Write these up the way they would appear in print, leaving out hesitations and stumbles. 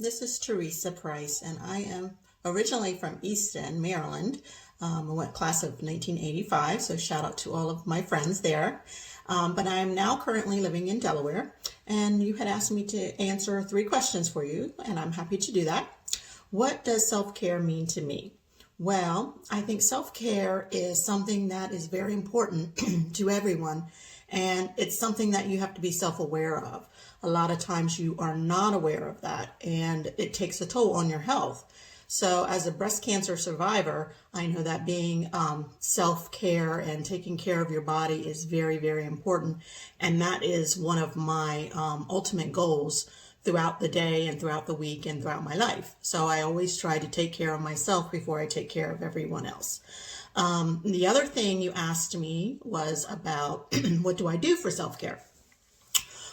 This is Teresa Price, and I am originally from Easton, Maryland. I went class of 1985, so shout out to all of my friends there. But I am now currently living in Delaware, and you had asked me to answer 3 questions for you, and I'm happy to do that. What does self-care mean to me? Well, I think self-care is something that is very important to everyone, and it's something that you have to be self-aware of. A lot of times you are not aware of that, and it takes a toll on your health. So as a breast cancer survivor, I know that being self-care and taking care of your body is very, very important. And that is one of my ultimate goals throughout the day and throughout the week and throughout my life. So I always try to take care of myself before I take care of everyone else. The other thing you asked me was about what do I do for self-care?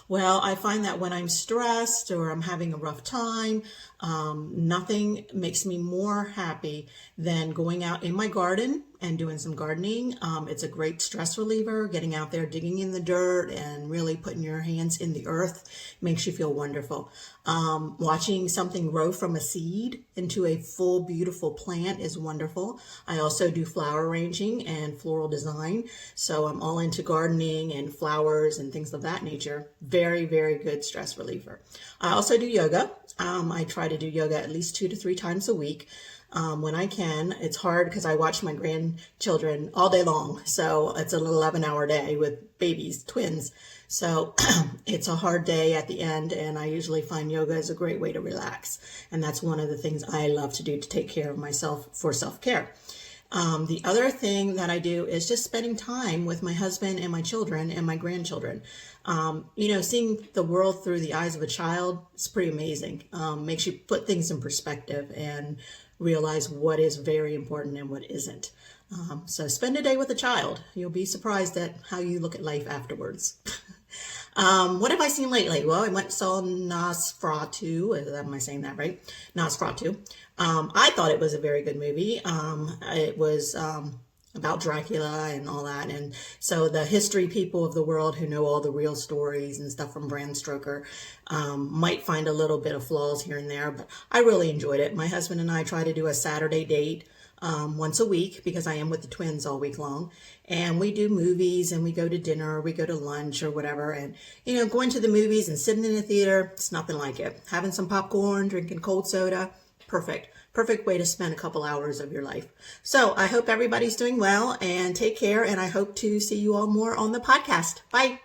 Well, I find that when I'm stressed or I'm having a rough time, nothing makes me more happy than going out in my garden and doing some gardening. It's a great stress reliever. Getting out there, digging in the dirt and really putting your hands in the earth makes you feel wonderful. Watching something grow from a seed into a full, beautiful plant is wonderful. I also do flower arranging and floral design. So I'm all into gardening and flowers and things of that nature. Very, very good stress reliever. I also do yoga. I try to do yoga at least 2 to 3 times a week. When I can. It's hard because I watch my grandchildren all day long. So it's an 11-hour day with babies, twins. So it's a hard day at the end, and I usually find yoga is a great way to relax. And that's one of the things I love to do to take care of myself for self-care. The other thing that I do is just spending time with my husband and my children and my grandchildren. Seeing the world through the eyes of a child is pretty amazing. Makes you put things in perspective and realize what is very important and what isn't. So spend a day with a child. You'll be surprised at how you look at life afterwards. What have I seen lately? Well, I went and saw Nosferatu. Am I saying that right? Nosferatu. I thought it was a very good movie. It was about Dracula and all that. And so the history people of the world who know all the real stories and stuff from Bram Stoker might find a little bit of flaws here and there, but I really enjoyed it. My husband and I try to do a Saturday date once a week because I am with the twins all week long. And we do movies and we go to dinner, or we go to lunch or whatever. And, going to the movies and sitting in the theater, it's nothing like it. Having some popcorn, drinking cold soda, perfect. Perfect way to spend a couple hours of your life. So I hope everybody's doing well and take care. And I hope to see you all more on the podcast. Bye.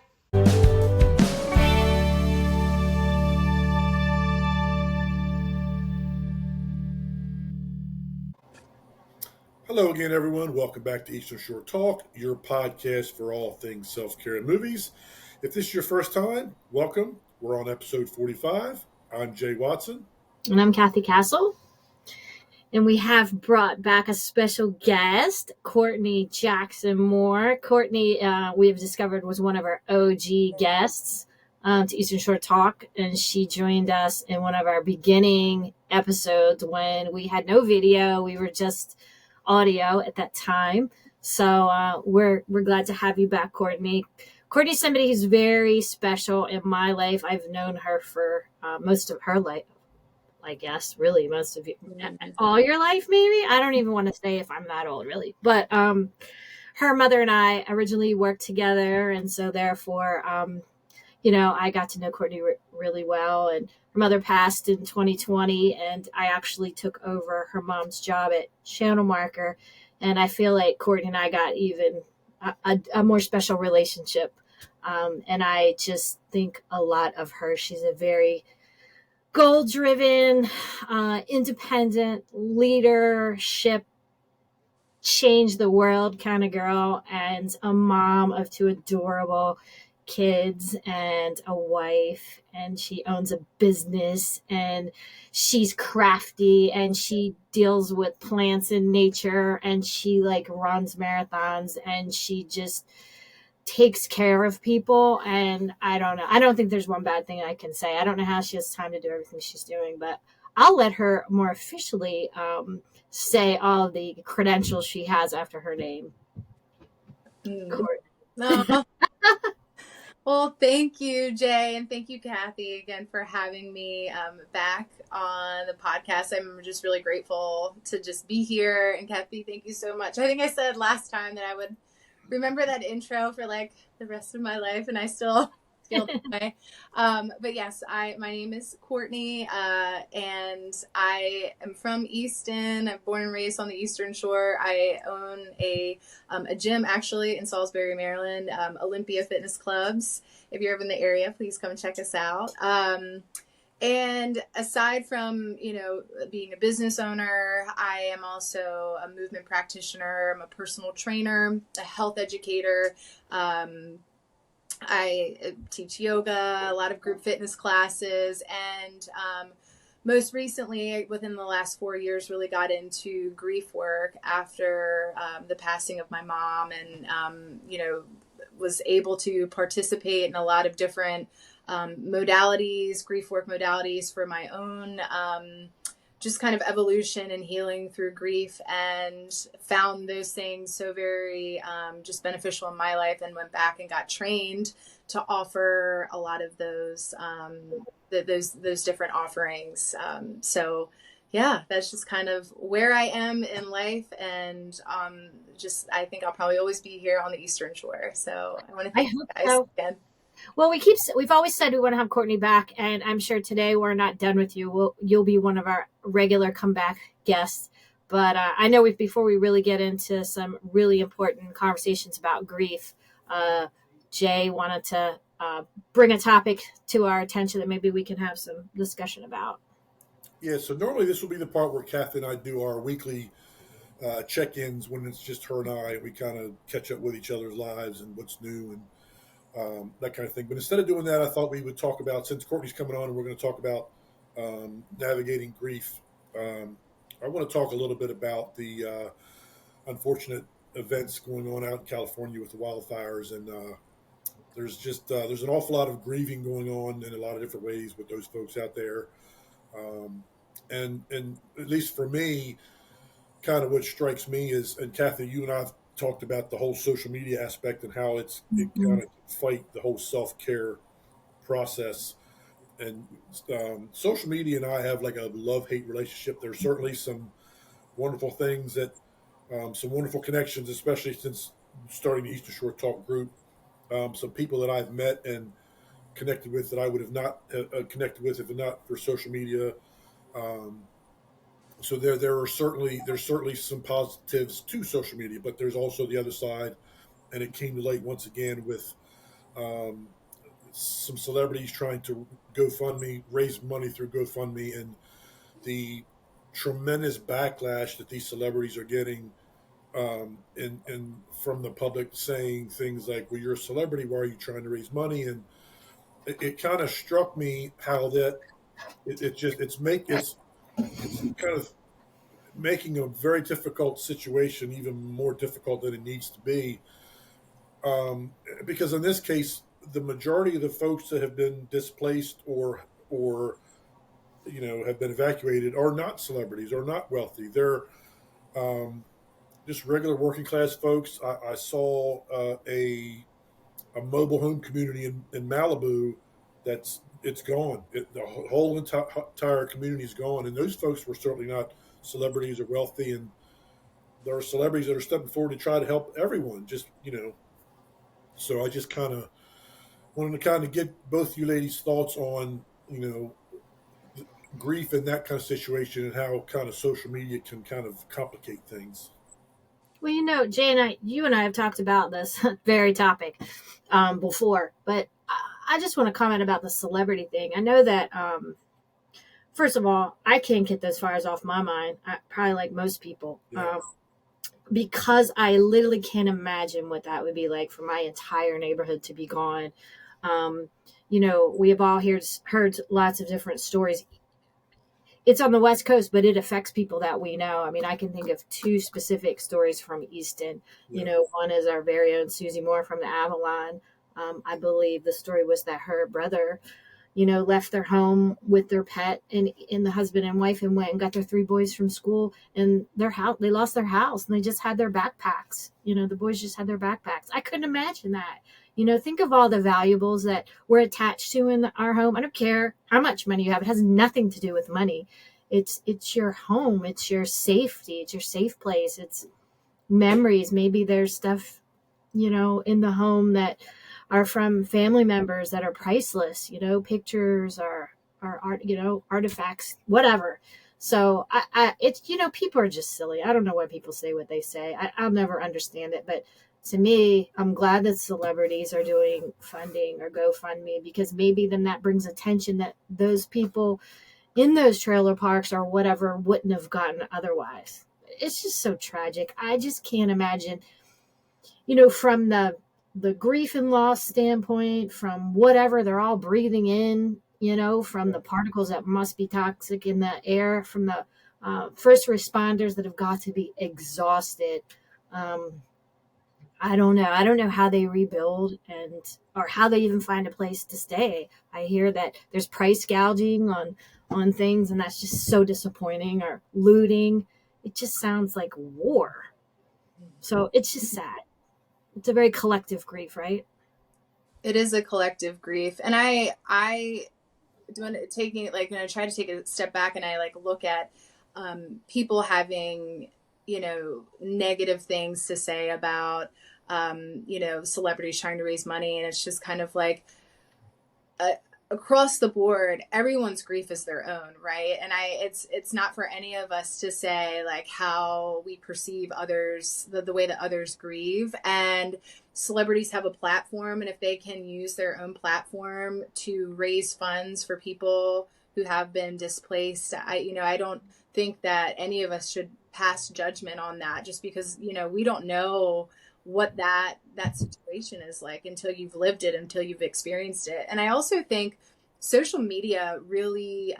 Hello again, everyone. Welcome back to Eastern Shore Talk, your podcast for all things self-care and movies. If this is your first time, welcome. We're on episode 45. I'm Jay Watson. And I'm Cathy Castle. And we have brought back a special guest, Courtney Jackson Moore. Courtney, we have discovered, was one of our OG guests to Eastern Shore Talk. And she joined us in one of our beginning episodes when we had no video. We were just audio at that time. So we're glad to have you back, Courtney. Courtney's somebody who's very special in my life. I've known her for most of her life. I guess really most of you, all your life, maybe. I don't even want to say if I'm that old, really. But her mother and I originally worked together, and so therefore, I got to know Courtney really well. And her mother passed in 2020, and I actually took over her mom's job at Channel Marker, and I feel like Courtney and I got even a more special relationship. And I just think a lot of her. She's a very goal-driven, independent, leadership, change the world kind of girl, and a mom of 2 adorable kids and a wife, and she owns a business, and she's crafty, and she deals with plants and nature, and she runs marathons, and she just takes care of people. And I don't think there's one bad thing I can say. I don't know how she has time to do everything she's doing, but I'll let her more officially say all the credentials she has after her name. No. Well, thank you, Jay, and thank you, Cathy, again for having me back on the podcast. I'm just really grateful to just be here. And Cathy, thank you so much. I think I said last time that I would remember that intro for like the rest of my life, and I still feel that way. But yes, my name is Courtney, and I am from Easton. I'm born and raised on the Eastern Shore. I own a gym actually in Salisbury, Maryland, Olympia Fitness Clubs. If you're ever in the area, please come check us out. And aside from, being a business owner, I am also a movement practitioner. I'm a personal trainer, a health educator. I teach yoga, a lot of group fitness classes, and most recently, within the last 4 years, really got into grief work after the passing of my mom, and was able to participate in a lot of different modalities, grief work modalities for my own just kind of evolution and healing through grief, and found those things so very just beneficial in my life, and went back and got trained to offer a lot of those those different offerings. So yeah, that's just kind of where I am in life, and just I think I'll probably always be here on the Eastern Shore. So I want to I thank you hope guys so. again. Well, we've always said we want to have Courtney back, and I'm sure today we're not done with you. You'll be one of our regular comeback guests. But I know before we really get into some really important conversations about grief, Jay wanted to bring a topic to our attention that maybe we can have some discussion about. Yeah, so normally this will be the part where Kathy and I do our weekly check-ins when it's just her and I. We kind of catch up with each other's lives and what's new and that kind of thing. But instead of doing that, I thought we would talk about, since Courtney's coming on and we're going to talk about navigating grief. I want to talk a little bit about the unfortunate events going on out in California with the wildfires, and there's an awful lot of grieving going on in a lot of different ways with those folks out there. Um, and at least for me, kind of what strikes me is, and Kathy, you and I've talked about the whole social media aspect and how it Mm-hmm. kind of fight the whole self care process. And social media and I have like a love hate relationship. There's certainly some wonderful things that, some wonderful connections, especially since starting the Eastern Shore Talk group. Some people that I've met and connected with that I would have not connected with if not for social media. Um, so there's certainly some positives to social media, but there's also the other side, and it came to light once again with um, some celebrities trying to raise money through GoFundMe, and the tremendous backlash that these celebrities are getting, and from the public saying things like, "Well, you're a celebrity. Why are you trying to raise money?" And it kind of struck me how that it just it's kind of making a very difficult situation even more difficult than it needs to be. Because in this case, the majority of the folks that have been displaced or have been evacuated are not celebrities or not wealthy. They're um, just regular working class folks. I saw a mobile home community in Malibu it's gone. The whole entire community is gone, and those folks were certainly not celebrities or wealthy. And there are celebrities that are stepping forward to try to help everyone. So I just kind of wanted to kind of get both you ladies' thoughts on grief in that kind of situation and how kind of social media can kind of complicate things. Well, Jay and you and I have talked about this very topic before, but I just want to comment about the celebrity thing. I know that, first of all, I can't get those fires off my mind, probably like most people, Yeah. because I literally can't imagine what that would be like for my entire neighborhood to be gone. Um, we have all heard lots of different stories. It's on the West Coast, but it affects people that we know. I mean, I can think of two specific stories from Easton. Yeah. One is our very own Susie Moore from the Avalon. I believe the story was that her brother, left their home with their pet and the husband and wife, and went and got their three boys from school, and their house, they lost their house, and they just had their backpacks. The boys just had their backpacks. I couldn't imagine that. Think of all the valuables that we're attached to in our home. I don't care how much money you have. It has nothing to do with money. It's your home. It's your safety. It's your safe place. It's memories. Maybe there's stuff, in the home that are from family members that are priceless, pictures or art, artifacts, whatever. So it's, people are just silly. I don't know why people say what they say. I'll never understand it. But to me, I'm glad that celebrities are doing funding or GoFundMe, because maybe then that brings attention that those people in those trailer parks or whatever wouldn't have gotten otherwise. It's just so tragic. I just can't imagine, from the grief and loss standpoint, from whatever they're all breathing in, from the particles that must be toxic in the air, from the first responders that have got to be exhausted. I don't know. I don't know how they rebuild or how they even find a place to stay. I hear that there's price gouging on things, and that's just so disappointing, or looting. It just sounds like war. So it's just sad. It's a very collective grief, right? It is a collective grief. And I taking it, like, try to take a step back, and I look at people having, negative things to say about, celebrities trying to raise money. And it's just kind of like, across the board, everyone's grief is their own, right? And it's not for any of us to say how we perceive others, the way that others grieve. And celebrities have a platform, and if they can use their own platform to raise funds for people who have been displaced, I don't think that any of us should pass judgment on that, just because we don't know what that situation is like until you've lived it, until you've experienced it. And I also think social media really,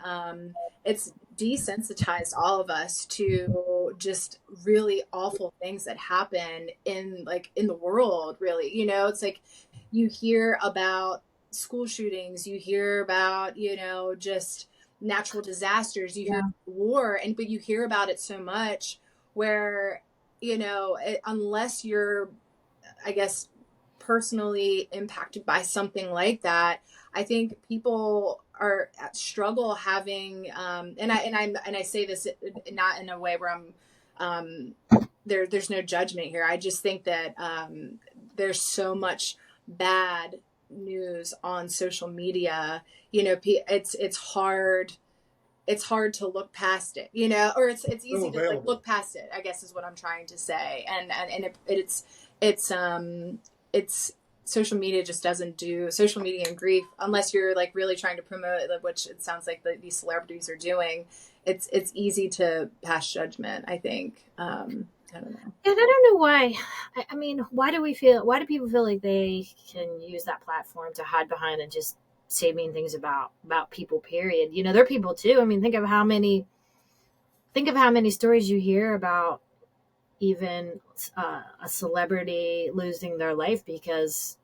it's desensitized all of us to just really awful things that happen in the world, really. It's like you hear about school shootings, you hear about, just natural disasters, you hear war, but you hear about it so much where, unless you're, I guess, personally impacted by something like that, I think people struggle having, and I say this not in a way where I'm, there's no judgment here. I just think that there's so much bad news on social media. It's hard. It's hard to look past it, or it's easy to look past it, I guess is what I'm trying to say. And it's social media just doesn't do social media and grief, unless you're really trying to promote it, which it sounds like these celebrities are doing. It's easy to pass judgment, I think. I don't know. And I don't know why. I mean, why do people feel like they can use that platform to hide behind and just say mean things about people, period? They're people too. I mean, think of how many stories you hear about even a celebrity losing their life because,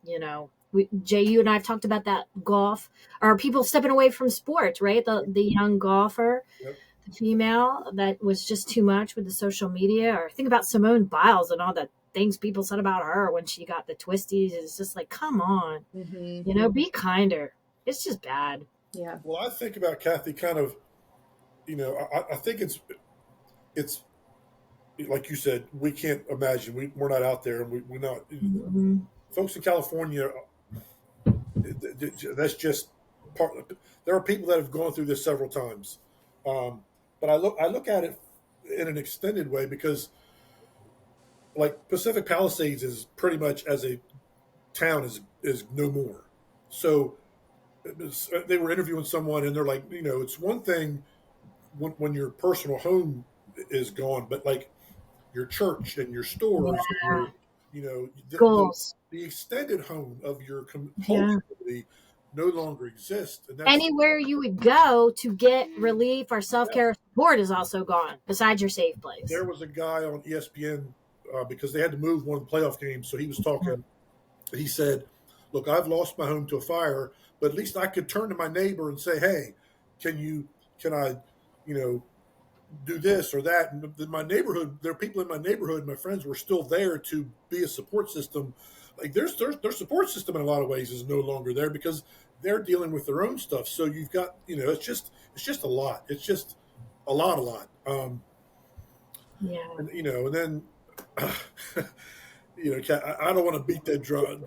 Jay, you and I have talked about that, golf, or people stepping away from sports, right? The young golfer, the female, that was just too much with the social media. Or think about Simone Biles and all the things people said about her when she got the twisties. It's just like, come on, be kinder. It's just bad. Yeah. Well, I think about Cathy kind of, I think it's like you said, we can't imagine. We're not out there, and we're not. Folks in California, that's just part. There are people that have gone through this several times, but I look at it in an extended way, because Pacific Palisades is pretty much, as a town, is no more. So they were interviewing someone, and they're like, it's one thing when your personal home is gone, but your church and your stores, and the extended home of your whole community no longer exists. And anywhere you would go to get relief or self-care support is also gone, besides your safe place. There was a guy on ESPN, because they had to move one of the playoff games, so he was talking. He said, look, I've lost my home to a fire, but at least I could turn to my neighbor and say, hey, can I, do this or that? And my neighborhood, there are people in my neighborhood, my friends were still there to be a support system. like their support system in a lot of ways is no longer there because they're dealing with their own stuff. So you've got, it's just a lot. It's just a lot. Yeah. And and then I don't want to beat that drum.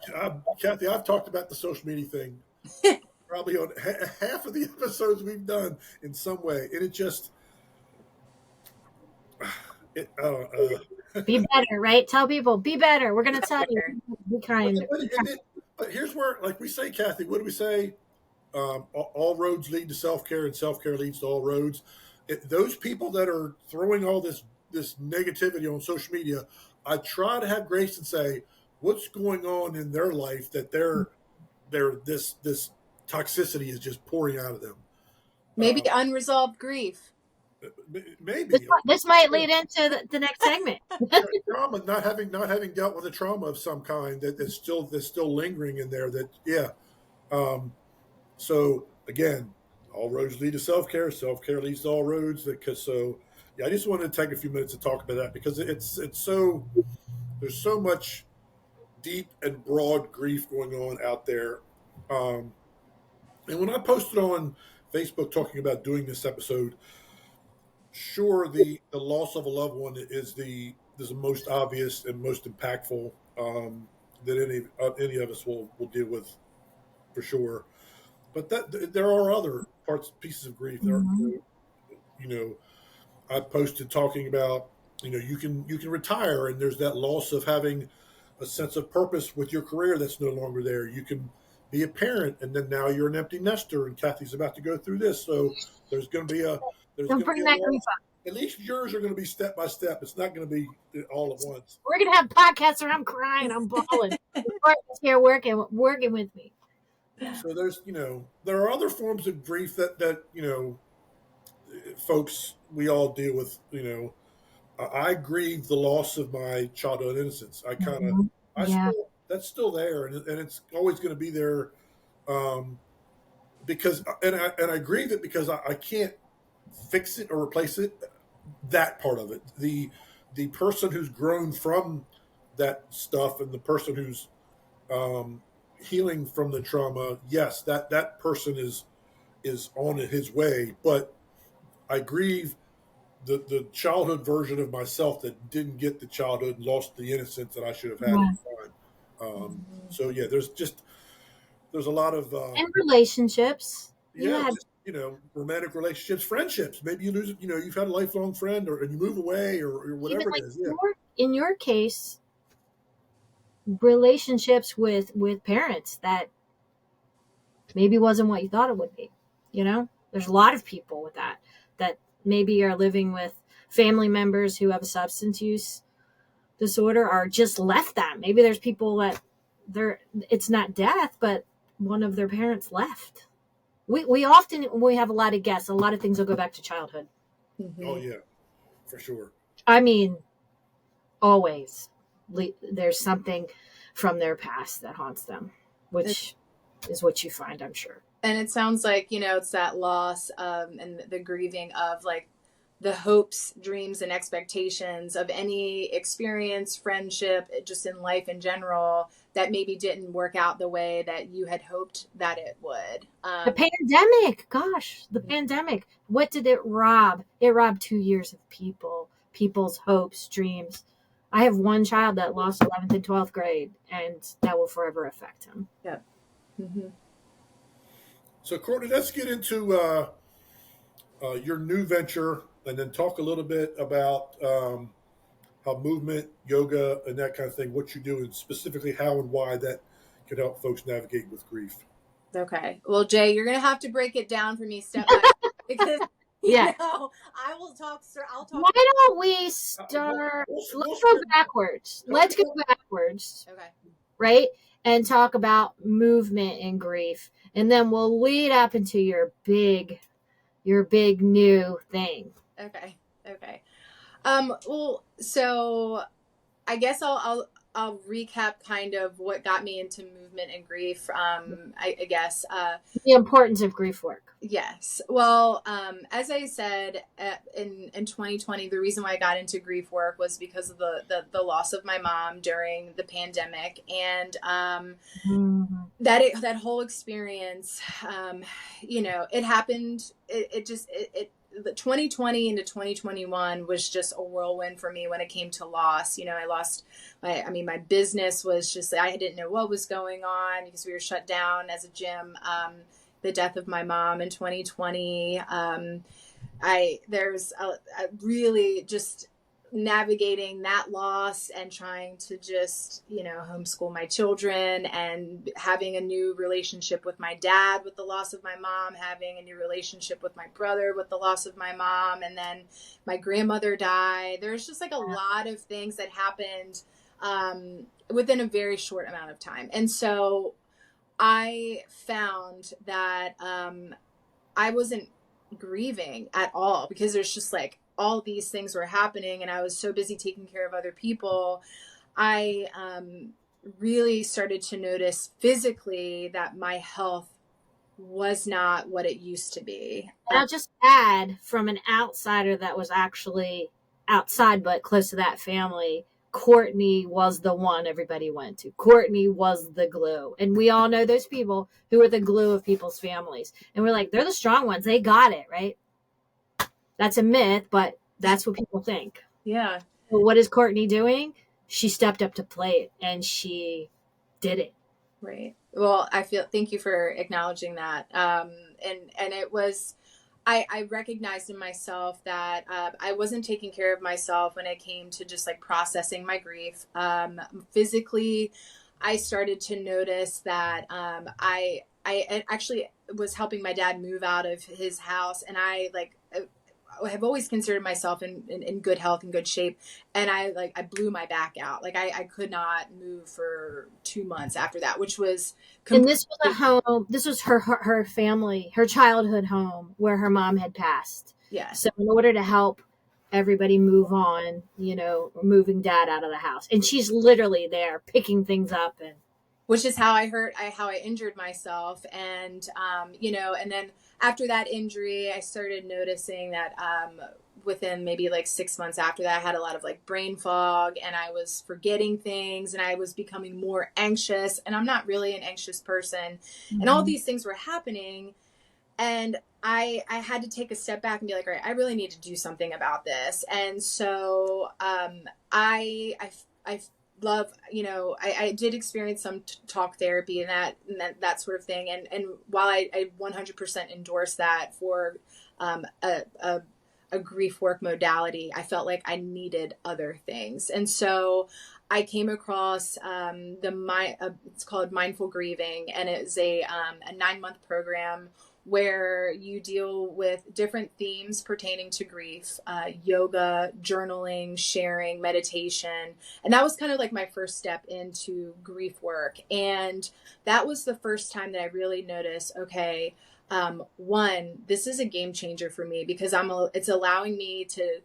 Cathy, I've talked about the social media thing probably on half of the episodes we've done in some way, and it just it. Be better, right? Tell people, be better. We're going to tell you, be kind. But here's where, like we say, Cathy, what do we say? All roads lead to self-care, and self-care leads to all roads. Those people that are throwing all this negativity on social media, I try to have grace and say, what's going on in their life that this toxicity is just pouring out of them. Maybe unresolved grief. Maybe this might lead into the next segment. Trauma, not having dealt with a trauma of some kind that's still lingering in there. So again, all roads lead to self-care. Self-care leads to all roads. I just wanted to take a few minutes to talk about that because it's so there's so much deep and broad grief going on out there. And when I posted on Facebook talking about doing this episode, sure, the loss of a loved one is the most obvious and most impactful that any of us will deal with for sure. But there are other pieces of grief. I posted talking about you can retire, and there's that loss of having a sense of purpose with your career that's no longer there. You can be a parent, and then now you're an empty nester, and Cathy's about to go through this. So there's going to be Don't bring that grief up. At least yours are going to be step by step. It's not going to be all at once. We're going to have podcasts where I'm crying, I'm bawling. Courtney's here working with me. So there are other forms of grief that folks, we all deal with. I grieve the loss of my childhood innocence. That's still there, and it's always going to be there, because I grieve it because I can't fix it or replace it. That part of it, the person who's grown from that stuff, and the person who's healing from the trauma, yes, that person is on his way. But I grieve the childhood version of myself that didn't get the childhood and lost the innocence that I should have had at the time. So yeah, there's a lot of and relationships. Romantic relationships, friendships. Maybe you lose, you've had a lifelong friend, and you move away, or whatever it is. Yeah. In your case, relationships with parents that maybe wasn't what you thought it would be. There's a lot of people with that maybe are living with family members who have a substance use disorder, or just left that. Maybe there's people that it's not death, but one of their parents left. We often, when we have a lot of guests, a lot of things will go back to childhood. Mm-hmm. Oh yeah, for sure. I mean, always there's something from their past that haunts them, which is what you find, I'm sure. And it sounds like, it's that loss and the grieving of like the hopes, dreams, and expectations of any experience, friendship, just in life in general, that maybe didn't work out the way that you had hoped that it would. The pandemic, the pandemic. What did it rob? It robbed 2 years of people's hopes, dreams. I have one child that lost 11th and 12th grade, and that will forever affect him. Yep. Mm-hmm. So, Courtney, let's get into your new venture, and then talk a little bit about how movement, yoga, and that kind of thing, what you do, and specifically how and why that can help folks navigate with grief. Okay. Well, Jay, you're going to have to break it down for me step by step, because I will talk. I'll talk. Why don't we start? Let's go backwards. Let's go backwards. Okay. Right? And talk about movement and grief. And then we'll lead up into your big new thing. Okay. Well, so I guess I'll recap kind of what got me into movement and grief. I guess. The importance of grief work. Yes. Well, as I said, in 2020, the reason why I got into grief work was because of the loss of my mom during the pandemic, and that whole experience, it happened. The 2020 into 2021 was just a whirlwind for me when it came to loss. I lost my business was just, I didn't know what was going on because we were shut down as a gym. The death of my mom in 2020. There's a really just navigating that loss and trying to just, homeschool my children and having a new relationship with my dad with the loss of my mom, having a new relationship with my brother with the loss of my mom. And then my grandmother died. There's just like a lot of things that happened within a very short amount of time. And so I found that I wasn't grieving at all because there's just like all these things were happening and I was so busy taking care of other people. I really started to notice physically that my health was not what it used to be. I'll just add, from an outsider that was actually outside but close to that family, Courtney was the one everybody went to. Courtney was the glue. And we all know those people who are the glue of people's families. And we're like, they're the strong ones. They got it, right? That's a myth, but that's what people think. Yeah. But what is Courtney doing? She stepped up to play it and she did it. Right. Well, thank you for acknowledging that. And it was, I recognized in myself that I wasn't taking care of myself when it came to just like processing my grief. Physically, I started to notice that I actually was helping my dad move out of his house, and I have always considered myself in good health and good shape. And I blew my back out. Like I could not move for 2 months after that, which was and this was a home. This was her family, her childhood home where her mom had passed. Yeah. So in order to help everybody move on, moving dad out of the house, and she's literally there picking things up, and which is how I injured myself. And, and then after that injury, I started noticing that within maybe like 6 months after that, I had a lot of like brain fog and I was forgetting things and I was becoming more anxious, and I'm not really an anxious person. Mm-hmm. And all these things were happening. And I had to take a step back and be like, all right, I really need to do something about this. And so I love, I did experience some talk therapy and that sort of thing. And while I 100% endorse that for a grief work modality, I felt like I needed other things. And so I came across it's called Mindful Grieving, and it's a 9-month program where you deal with different themes pertaining to grief, yoga, journaling, sharing, meditation. And that was kind of like my first step into grief work. And that was the first time that I really noticed, okay, one, this is a game changer for me because it's allowing me to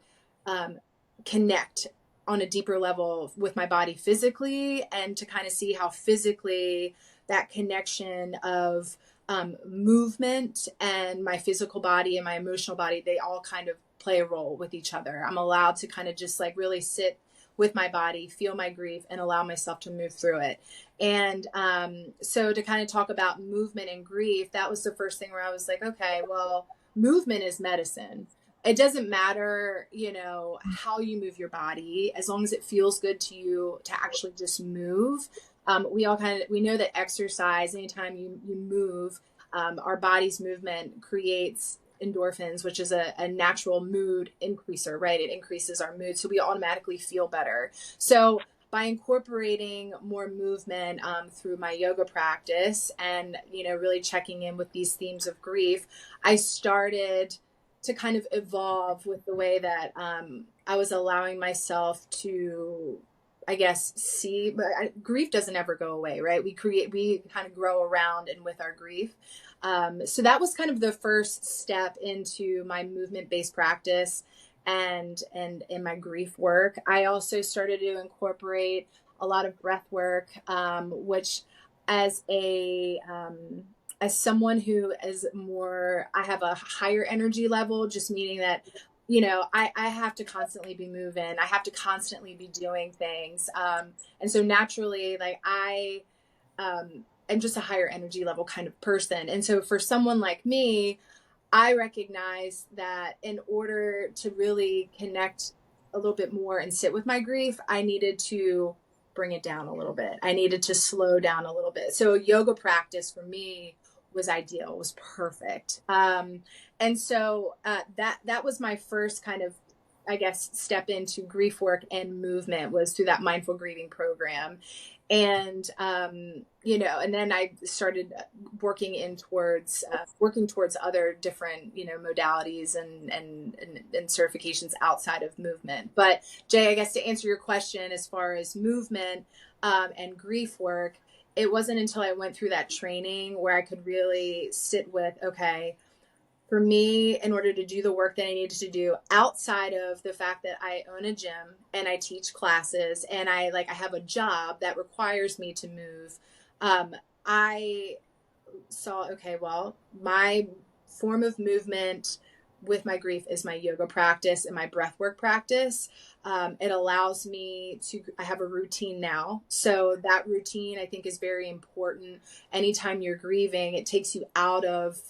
connect on a deeper level with my body physically, and to kind of see how physically that connection of movement and my physical body and my emotional body, they all kind of play a role with each other. I'm allowed to kind of just like really sit with my body, feel my grief, and allow myself to move through it. And so to kind of talk about movement and grief, that was the first thing where I was like, okay, well, movement is medicine. It doesn't matter, how you move your body, as long as it feels good to you to actually just move. We know that exercise, anytime you move, our body's movement creates endorphins, which is a natural mood increaser, right? It increases our mood. So we automatically feel better. So by incorporating more movement through my yoga practice and, really checking in with these themes of grief, I started to kind of evolve with the way that I was allowing myself to, I guess, see, but grief doesn't ever go away, right? We kind of grow around and with our grief. So that was kind of the first step into my movement-based practice and in my grief work. I also started to incorporate a lot of breath work, which as someone who is more, I have a higher energy level, just meaning that, I have to constantly be moving. I have to constantly be doing things. And so naturally, like I'm just a higher energy level kind of person. And so for someone like me, I recognize that in order to really connect a little bit more and sit with my grief, I needed to bring it down a little bit. I needed to slow down a little bit. So yoga practice for me was ideal, was perfect. And so that was my first kind of, I guess, step into grief work and movement, was through that mindful grieving program. And, and then I started working towards other different, modalities and certifications outside of movement. But Jay, I guess to answer your question, as far as movement, and grief work, it wasn't until I went through that training where I could really sit with, okay, for me, in order to do the work that I needed to do outside of the fact that I own a gym and I teach classes and I have a job that requires me to move, I saw, okay, well, my form of movement with my grief is my yoga practice and my breathwork practice. It allows me I have a routine now. So that routine, I think, is very important. Anytime you're grieving, it takes you out of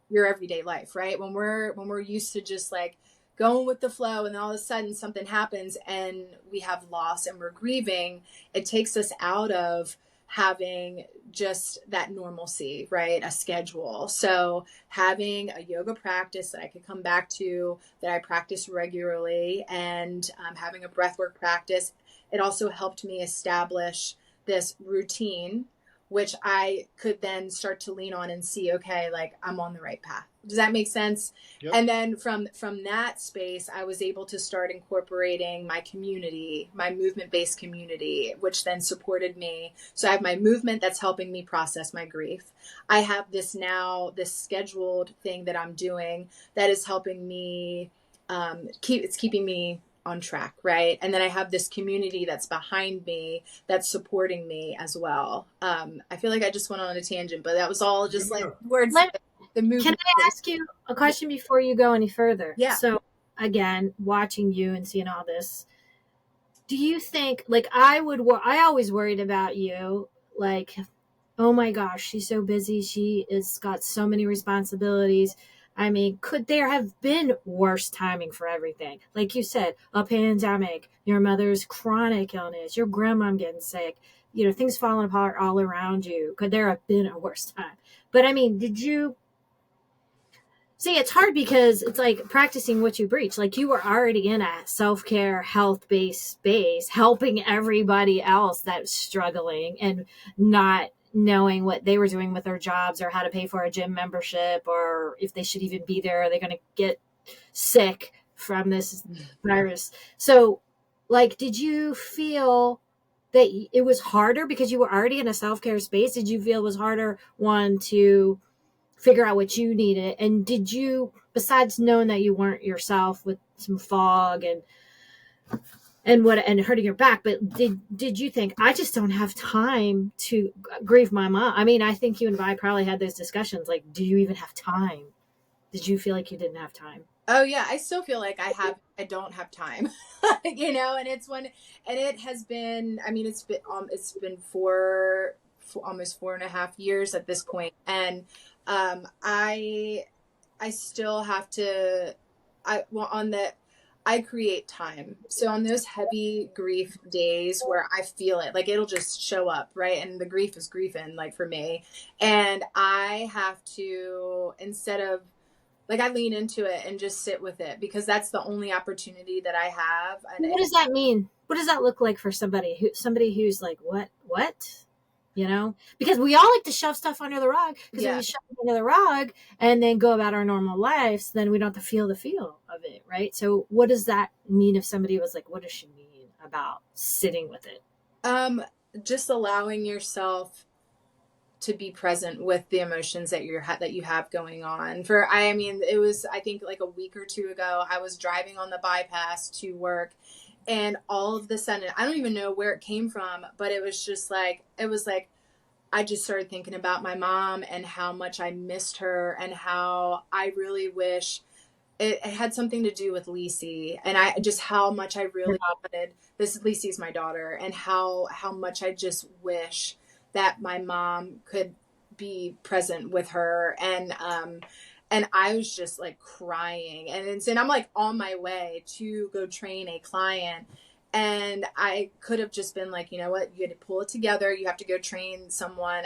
your everyday life, right? When we're used to just like going with the flow, and then all of a sudden something happens and we have loss and we're grieving, it takes us out of having just that normalcy, right? A schedule. So having a yoga practice that I could come back to, that I practice regularly, and having a breathwork practice, it also helped me establish this routine, which I could then start to lean on and see, okay, like I'm on the right path. Does that make sense? Yep. And then from that space, I was able to start incorporating my community, my movement-based community, which then supported me. So I have my movement that's helping me process my grief. I have this scheduled thing that I'm doing that is helping me, keeping me on track, right? And then I have this community that's behind me, that's supporting me as well. I feel like I just went on a tangent, but that was all just like words. The movement. Can I ask you a question before you go any further? Yeah. So again, watching you and seeing all this, do you think, like, I always worried about you, like, oh my gosh, she's so busy, she is got so many responsibilities. I mean, could there have been worse timing for everything? Like you said, a pandemic, your mother's chronic illness, your grandma getting sick, things falling apart all around you. Could there have been a worse time? But I mean, did you see? It's hard because it's like practicing what you preach. Like, you were already in a self-care, health-based space, helping everybody else that's struggling and not knowing what they were doing with their jobs, or how to pay for a gym membership, or if they should even be there. Are they going to get sick from this virus? So, like, did you feel that it was harder because you were already in a self-care space? Did you feel it was harder, one, to figure out what you needed? And did you, besides knowing that you weren't yourself with some fog and hurting your back, but did you think, I just don't have time to grieve my mom? I mean, I think you and I probably had those discussions. Like, do you even have time? Did you feel like you didn't have time? Oh yeah, I still feel like I don't have time, and it has been, I mean, it's been for almost 4.5 years at this point. And, I still have to, I create time. So on those heavy grief days where I feel it, like it'll just show up, right? And the grief is griefing, like, for me. And I have to, instead of, like, I lean into it and just sit with it, because that's the only opportunity that I have. And what does that mean? What does that look like for somebody who's like, what? Because we all like to shove stuff under the rug, because if we shove it under the rug and then go about our normal lives, then we don't have to feel the feel of it, right? So what does that mean if somebody was like, what does she mean about sitting with it? Just allowing yourself to be present with the emotions that you have going on. It was, I think, like a week or two ago, I was driving on the bypass to work, And all of the sudden, I don't even know where it came from, but it was like, I just started thinking about my mom and how much I missed her and how I really wish it had something to do with Lacey, and I just how much I really wanted this. Lacey's my daughter, and how much I just wish that my mom could be present with her. And I was just like crying, and I'm like on my way to go train a client, and I could have just been like, you know what, you had to pull it together, you have to go train someone.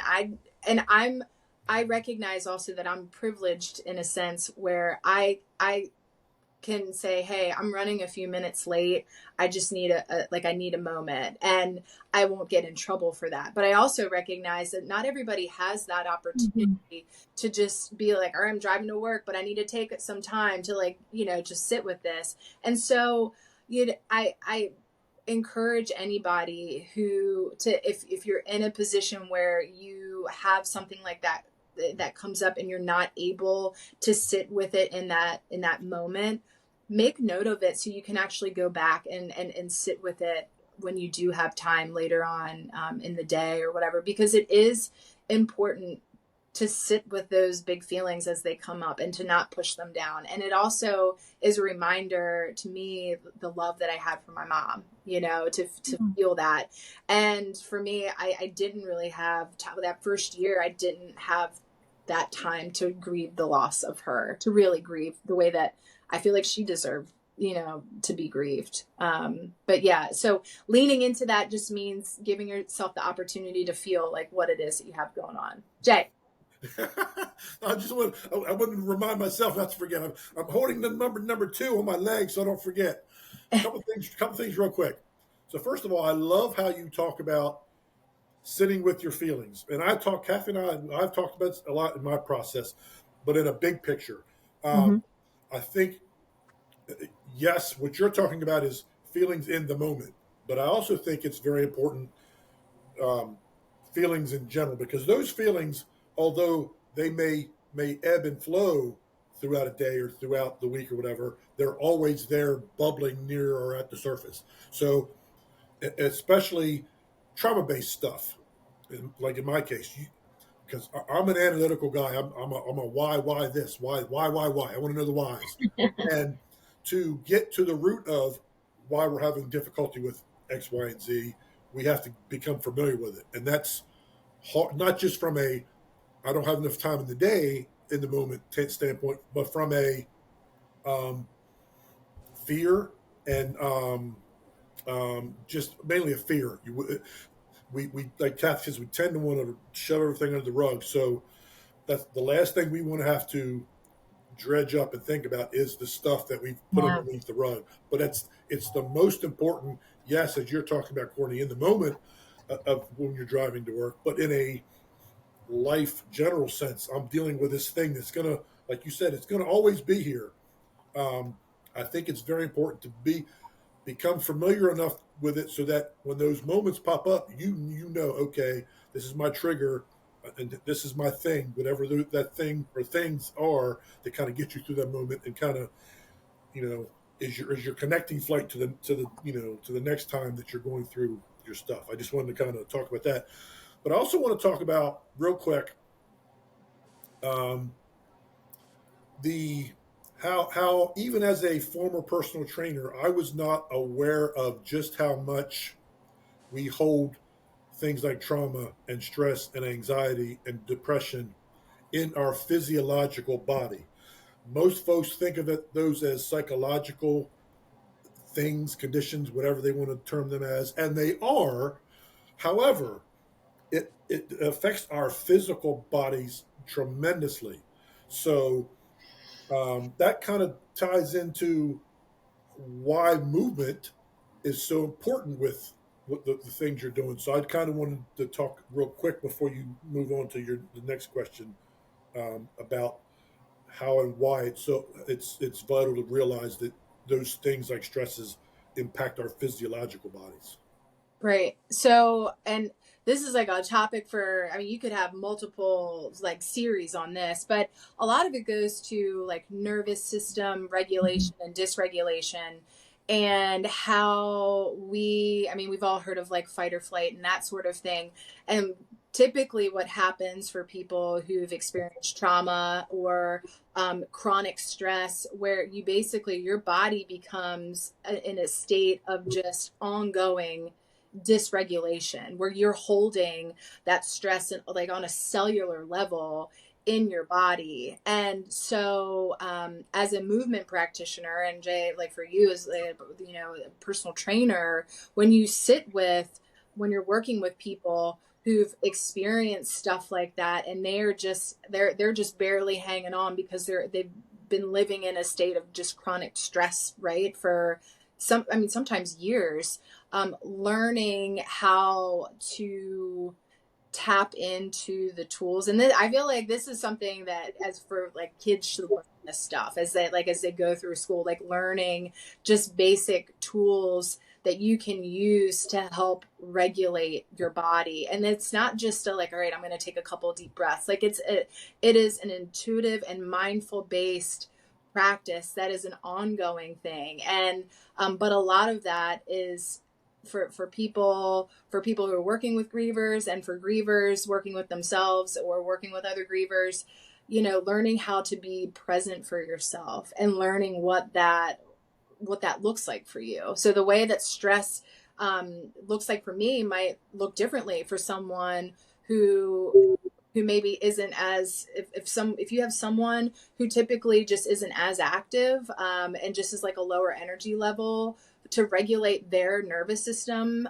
I recognize also that I'm privileged in a sense where I can say, hey, I'm running a few minutes late. I just need I need a moment, and I won't get in trouble for that. But I also recognize that not everybody has that opportunity to just be like, all right, I'm driving to work, but I need to take some time to like, just sit with this. And so, I encourage anybody if you're in a position where you have something like that comes up and you're not able to sit with it in that moment, make note of it so you can actually go back and sit with it when you do have time later on in the day or whatever, because it is important to sit with those big feelings as they come up and to not push them down. And it also is a reminder to me, the love that I had for my mom, to feel that. And for me, I didn't really have that first year. I didn't have that time to grieve the loss of her, to really grieve the way that I feel like she deserved, to be grieved. But yeah, so leaning into that just means giving yourself the opportunity to feel like what it is that you have going on. Jay. I want to remind myself not to forget. I'm holding the number 2 on my leg so I don't forget. Couple things real quick. So first of all, I love how you talk about sitting with your feelings. And Cathy and I've talked about this a lot in my process, but in a big picture. I think, yes, what you're talking about is feelings in the moment, but I also think it's very important, feelings in general, because those feelings, although they may ebb and flow throughout a day or throughout the week or whatever, they're always there bubbling near or at the surface. So especially trauma-based stuff, like in my case, because I'm an analytical guy. I'm a why this, why. I want to know the whys, and to get to the root of why we're having difficulty with X, Y, and Z, we have to become familiar with it, and that's hard, not just from a I don't have enough time in the day in the moment standpoint, but from a fear and just mainly a fear. We like Kathy says, we tend to want to shove everything under the rug. So that's the last thing we want to have to dredge up and think about is the stuff that we've put underneath the rug. But it's the most important, yes, as you're talking about, Courtney, in the moment of when you're driving to work, but in a life general sense, I'm dealing with this thing that's going to, like you said, it's going to always be here. I think it's very important to become familiar enough with it so that when those moments pop up, you know, okay, this is my trigger, and this is my thing, whatever that thing or things are that kind of get you through that moment, and kind of, is your connecting flight to the next time that you're going through your stuff. I just wanted to kind of talk about that, but I also want to talk about real quick the how even as a former personal trainer, I was not aware of just how much we hold things like trauma and stress and anxiety and depression in our physiological body. Most folks think of those as psychological things, conditions, whatever they want to term them as, and they are. However, it affects our physical bodies tremendously. So that kind of ties into why movement is so important with what the things you're doing. So I kind of wanted to talk real quick before you move on to the next question, about how and why it's vital to realize that those things like stresses impact our physiological bodies. Right. So, and this is like a topic for, I mean, you could have multiple like series on this, but a lot of it goes to like nervous system regulation and dysregulation. and how we've all heard of like fight or flight and that sort of thing. And typically what happens for people who've experienced trauma or chronic stress, where your body becomes in a state of just ongoing dysregulation, where you're holding that stress like on a cellular level in your body. And so as a movement practitioner, and Jay, like for you as a personal trainer, when you're working with people who've experienced stuff like that, and they're just barely hanging on because they've been living in a state of just chronic stress, right, for sometimes years, learning how to tap into the tools. And then I feel like this is something that, as for like kids, should learn this stuff as they go through school, like learning just basic tools that you can use to help regulate your body. And it's not just all right, I'm going to take a couple of deep breaths. Like it is an intuitive and mindful based practice that is an ongoing thing. And but a lot of that is for people who are working with grievers, and for grievers working with themselves or working with other grievers, learning how to be present for yourself and learning what that looks like for you. So the way that stress looks like for me might look differently for someone who maybe isn't as, if you have someone who typically just isn't as active and just is like a lower energy level, to regulate their nervous system,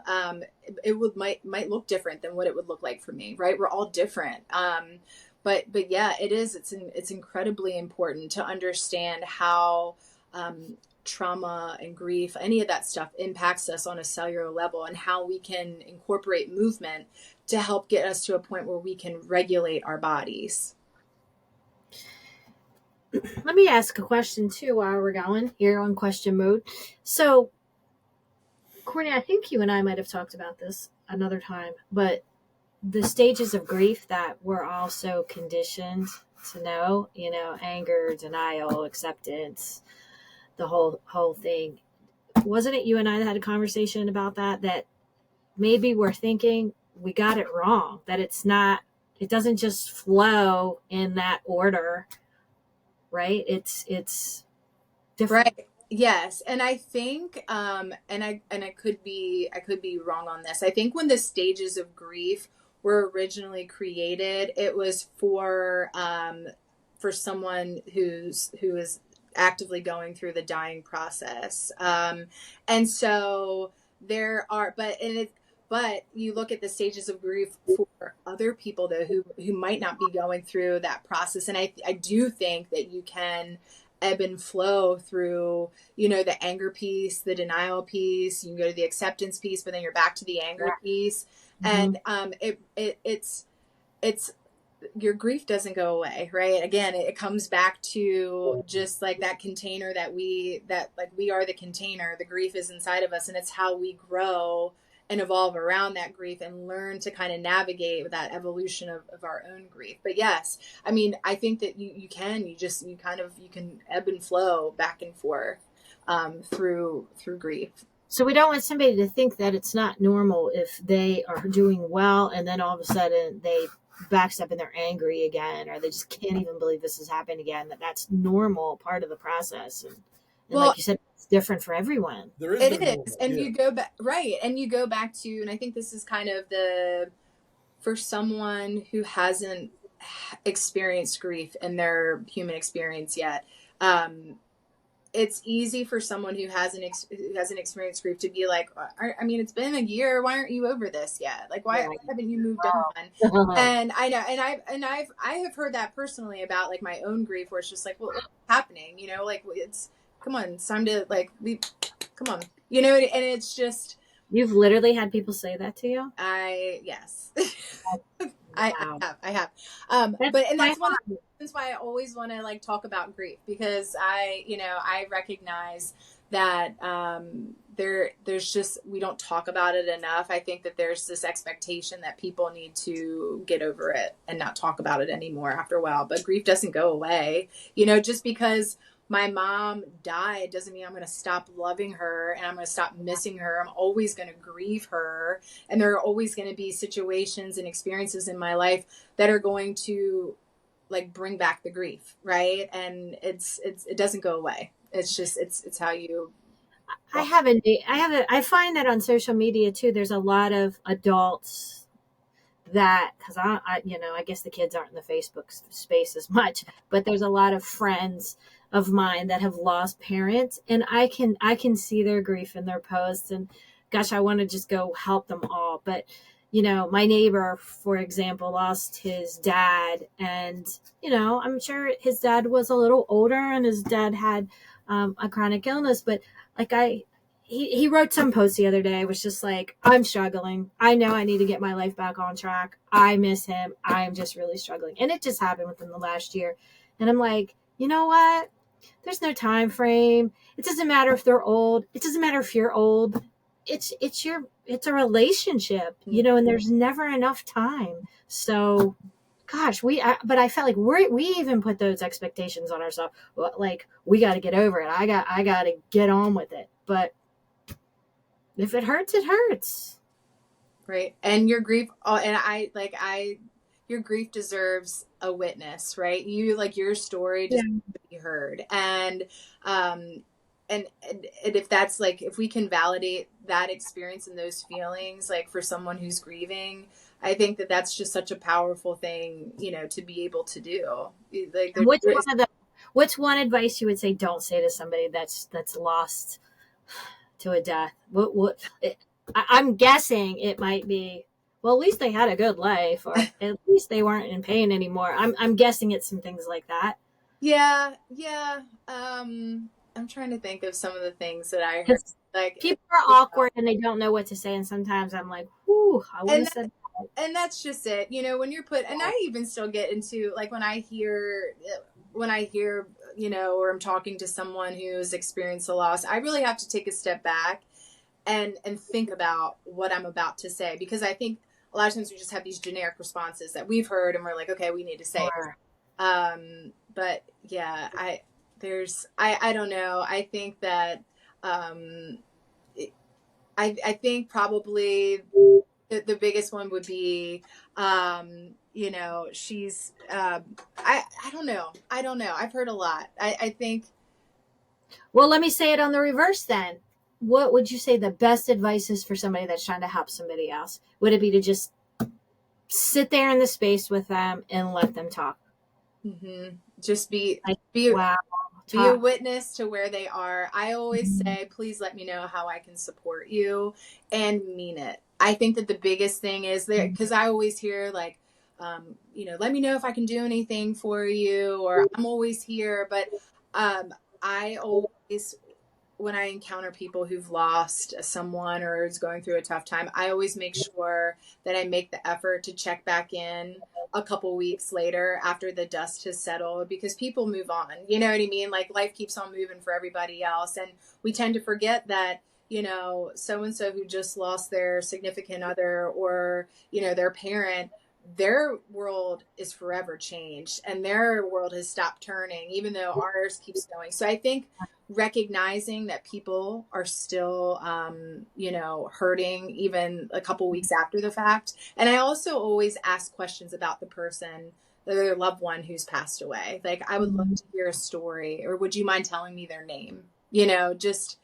it might look different than what it would look like for me, right? We're all different. But yeah, it's incredibly important to understand how trauma and grief, any of that stuff impacts us on a cellular level, and how we can incorporate movement to help get us to a point where we can regulate our bodies. Let me ask a question too while we're going here on question mode. So, Courtney, I think you and I might have talked about this another time, but the stages of grief that we're also conditioned to know, anger, denial, acceptance, the whole thing. Wasn't it you and I that had a conversation about that maybe we're thinking we got it wrong, that it doesn't just flow in that order, right? It's different. Right. Yes. And I think, and I could be wrong on this. I think when the stages of grief were originally created, it was for someone who is actively going through the dying process. And so there are, but you look at the stages of grief for other people though, who might not be going through that process. And I do think that you can ebb and flow through, the anger piece, the denial piece. You can go to the acceptance piece, but then you're back to the anger piece. Mm-hmm. And it's your grief doesn't go away, right? Again, it comes back to just like that container that we are the container. The grief is inside of us, and it's how we grow and evolve around that grief and learn to kind of navigate that evolution of our own grief. But yes, I think that you can ebb and flow back and forth through grief. So we don't want somebody to think that it's not normal if they are doing well and then all of a sudden they backstep and they're angry again, or they just can't even believe this has happened again, that's normal part of the process. And like you said, it's different for everyone. It is. And you go back, right. And you go back to, and I think this is kind of for someone who hasn't experienced grief in their human experience yet, it's easy for someone who hasn't experienced grief to be like, it's been a year. Why aren't you over this yet? Like, why haven't you moved on? And I know, and I have heard that personally about like my own grief, where it's just like, well, what's happening? Like come on, it's time to come on, and it's just. You've literally had people say that to you? Yes. I have. But that's one of the reasons why I always want to talk about grief, because I recognize that there's just, we don't talk about it enough. I think that there's this expectation that people need to get over it and not talk about it anymore after a while. But grief doesn't go away, just because my mom died doesn't mean I'm going to stop loving her and I'm going to stop missing her. I'm always going to grieve her. And there are always going to be situations and experiences in my life that are going to like bring back the grief. Right. And it doesn't go away. It's just, it's how you. I find that on social media too, there's a lot of adults that, because I guess the kids aren't in the Facebook space as much, but there's a lot of friends of mine that have lost parents, and I can see their grief in their posts, and gosh, I want to just go help them all. But my neighbor, for example, lost his dad, and I'm sure his dad was a little older, and his dad had a chronic illness, but like he wrote some post the other day. It was just like, I'm struggling. I know I need to get my life back on track. I miss him. I'm just really struggling. And it just happened within the last year. And I'm like, you know what? There's no time frame. It doesn't matter if they're old. It doesn't matter if you're old. It's a relationship, and there's never enough time. So gosh, but I felt like we even put those expectations on ourselves. Like, we got to get over it. I got to get on with it. But if it hurts, it hurts. Right. And your grief, your grief deserves a witness, right? Your story deserves to be heard. And if that's like, if we can validate that experience and those feelings, like for someone who's grieving, I think that that's just such a powerful thing, to be able to do. Like, what's one advice you would say don't say to somebody that's lost to a death? I'm guessing it might be, well, at least they had a good life, or at least they weren't in pain anymore. I'm guessing it's some things like that. Yeah. I'm trying to think of some of the things that I heard. Like, people are awkward and they don't know what to say, and sometimes I'm like, whew, I would have said that. And that's just it, when you're and I even still get into, like, when I hear, or I'm talking to someone who's experienced a loss, I really have to take a step back and think about what I'm about to say, because I think a lot of times we just have these generic responses that we've heard and we're like, okay, we need to say it. But yeah, I don't know. I think that, I think probably the biggest one would be, she's, I don't know. I've heard a lot. I think. Well, let me say it on the reverse then. What would you say the best advice is for somebody that's trying to help somebody else? Would it be to just sit there in the space with them and let them talk? Mm-hmm. Just be wow. Be a witness to where they are. I always say, please let me know how I can support you, and mean it. I think that the biggest thing is there, because I always hear like, let me know if I can do anything for you, or I'm always here. But I always, when I encounter people who've lost someone or is going through a tough time, I always make sure that I make the effort to check back in a couple weeks later after the dust has settled, because people move on. You know what I mean? Like, life keeps on moving for everybody else. And we tend to forget that, so-and-so who just lost their significant other or, their parent, their world is forever changed and their world has stopped turning, even though ours keeps going. So I think recognizing that people are still, hurting even a couple weeks after the fact. And I also always ask questions about the person, their loved one who's passed away. Like, I would love to hear a story, or would you mind telling me their name? Just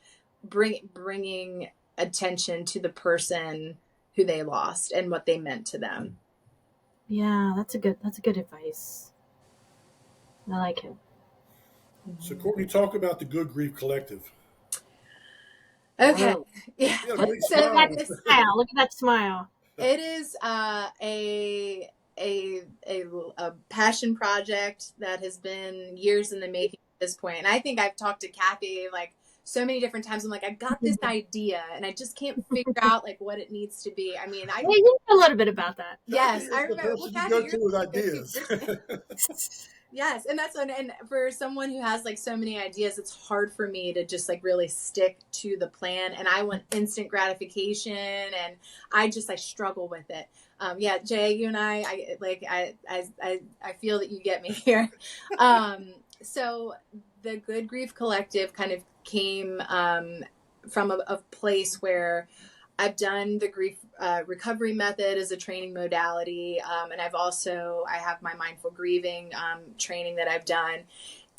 bringing attention to the person who they lost and what they meant to them. Yeah, that's a good advice. I like it. So, Courtney, talk about the Good Grief Collective. Okay. Whoa. Yeah. Look at that smile. Look at that smile. It is a passion project that has been years in the making at this point. And I think I've talked to Cathy like so many different times. I'm like, I got this idea and I just can't figure out like what it needs to be. I mean, you know a little bit about that. Yes, I remember. Well, Cathy, you go to with ideas. Yes, and that's and for someone who has like so many ideas, it's hard for me to just like really stick to the plan. And I want instant gratification, and I struggle with it. Yeah, Jay, you and I feel that you get me here. So the Good Grief Collective kind of came from a place where I've done the grief recovery method as a training modality, and I have my mindful grieving training that I've done.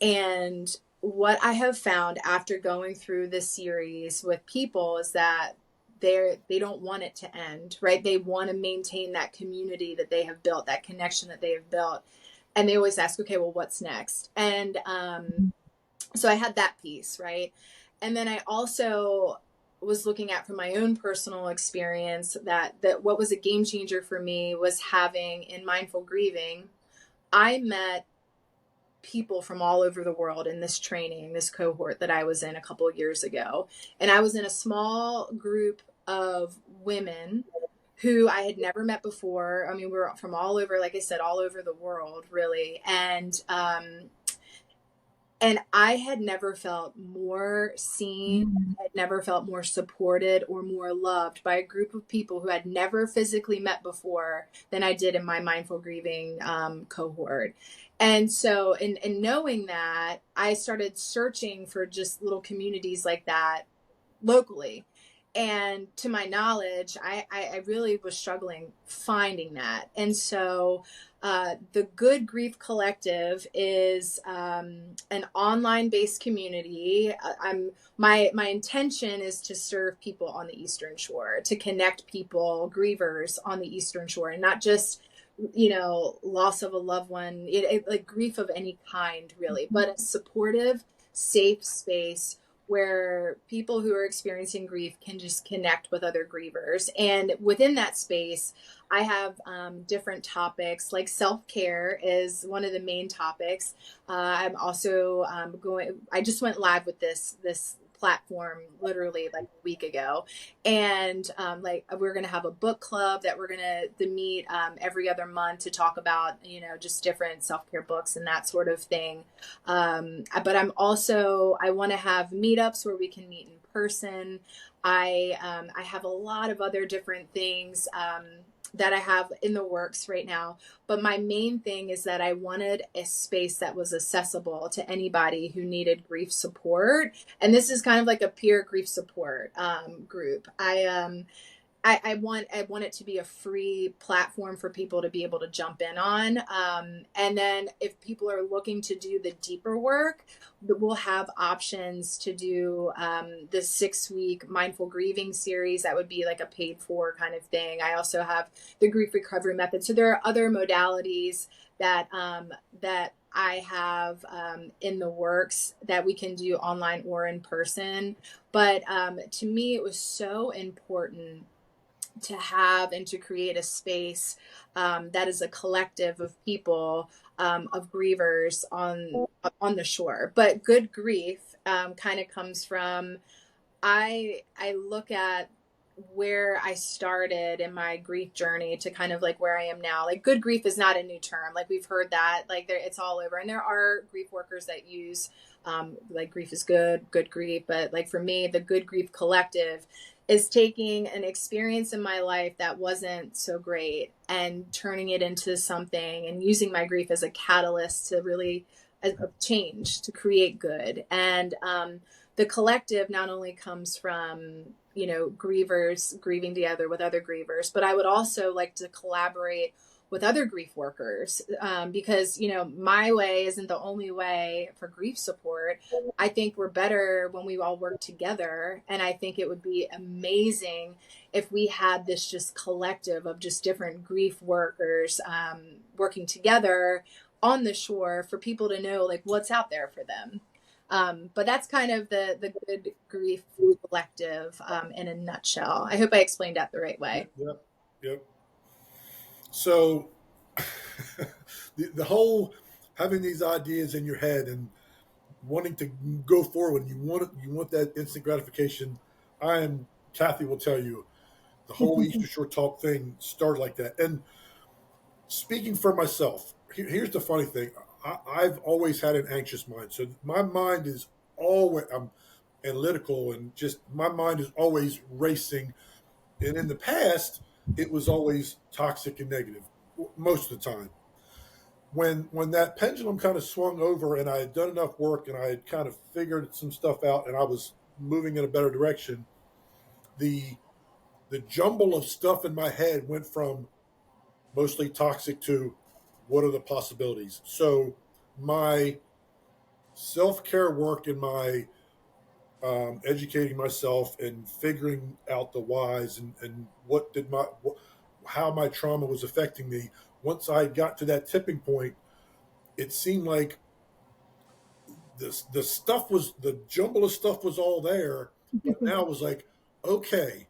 And what I have found after going through this series with people is that they don't want it to end, right? They want to maintain that community that they have built, that connection that they have built. And they always ask, okay, well, what's next? And so I had that piece, right? And then I also was looking at from my own personal experience that what was a game changer for me was having in mindful grieving, I met people from all over the world in this training, this cohort that I was in a couple of years ago. And I was in a small group of women who I had never met before. I mean, we were from all over, like I said, all over the world, really. And I had never felt more seen, had never felt more supported or more loved by a group of people who had never physically met before than I did in my mindful grieving cohort. And so in knowing that, I started searching for just little communities like that locally. And to my knowledge, I really was struggling finding that. And so the Good Grief Collective is an online based community. My intention is to serve people on the Eastern Shore, to connect people, grievers on the Eastern Shore, and not just, loss of a loved one, like grief of any kind, really, but a supportive, safe space where people who are experiencing grief can just connect with other grievers. And within that space, I have different topics, like self-care is one of the main topics. I'm also I just went live with this platform literally like a week ago, and we're going to have a book club that we're going to meet every other month to talk about just different self-care books and that sort of thing, but I want to have meetups where we can meet in person. I have a lot of other different things that I have in the works right now. But my main thing is that I wanted a space that was accessible to anybody who needed grief support. And this is kind of like a peer grief support group. I want it to be a free platform for people to be able to jump in on. And then if people are looking to do the deeper work, we'll have options to do the 6-week mindful grieving series. That would be like a paid for kind of thing. I also have the grief recovery method. So there are other modalities that I have in the works that we can do online or in person. But to me, it was so important to have and to create a space that is a collective of people, of grievers on the shore. But good grief kind of comes from, I look at where I started in my grief journey to kind of like where I am now. Like good grief is not a new term. Like we've heard that, like it's all over. And there are grief workers that use like grief is good grief. But like for me, the Good Grief Collective is taking an experience in my life that wasn't so great and turning it into something and using my grief as a catalyst to really change, to create good. And the collective not only comes from, grievers grieving together with other grievers, but I would also like to collaborate with other grief workers because, my way isn't the only way for grief support. I think we're better when we all work together. And I think it would be amazing if we had this just collective of just different grief workers working together on the shore for people to know like what's out there for them. But that's kind of the Good Grief Collective in a nutshell. I hope I explained that the right way. Yep. So the whole having these ideas in your head and wanting to go forward, you want that instant gratification. Cathy will tell you, the whole Eastern Shore Talk thing started like that. And speaking for myself, here's the funny thing. I've always had an anxious mind. So my mind is always, I'm analytical and just my mind is always racing. And in the past, it was always toxic and negative most of the time. when that pendulum kind of swung over, and I had done enough work, and I had kind of figured some stuff out, and I was moving in a better direction, the the jumble of stuff in my head went from mostly toxic to what are the possibilities. So my self-care work and my educating myself and figuring out the whys, and how my trauma was affecting me. Once I got to that tipping point, it seemed like the jumble of stuff was all there, but now it was like, okay,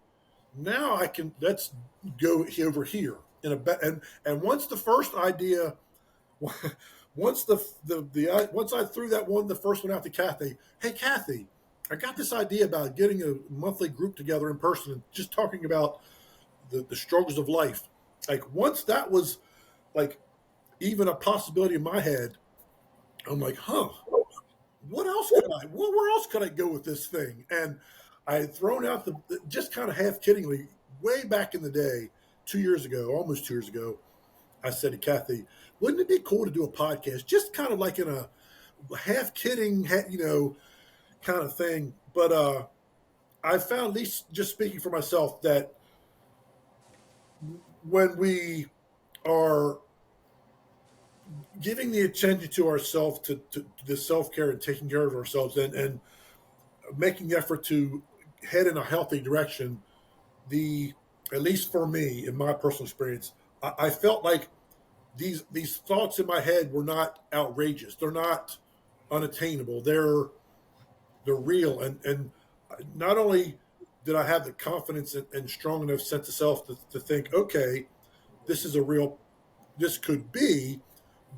now I can, let's go over here in and once the first idea, once once I threw the first one out to Cathy. Hey, Cathy, I got this idea about getting a monthly group together in person and just talking about the struggles of life. Like, once that was like even a possibility in my head, I'm like, huh, where else could I go with this thing? And I had thrown out just kind of half kiddingly, way back in the day, 2 years ago, almost 2 years ago, I said to Cathy, wouldn't it be cool to do a podcast, just kind of like in a half kidding, kind of thing. But I found, at least just speaking for myself, that when we are giving the attention to ourselves, to the self-care and taking care of ourselves, and making the effort to head in a healthy direction, at least for me, in my personal experience, I felt like these thoughts in my head were not outrageous. They're not unattainable. They're real. And not only did I have the confidence and strong enough sense of self to think, okay, this could be,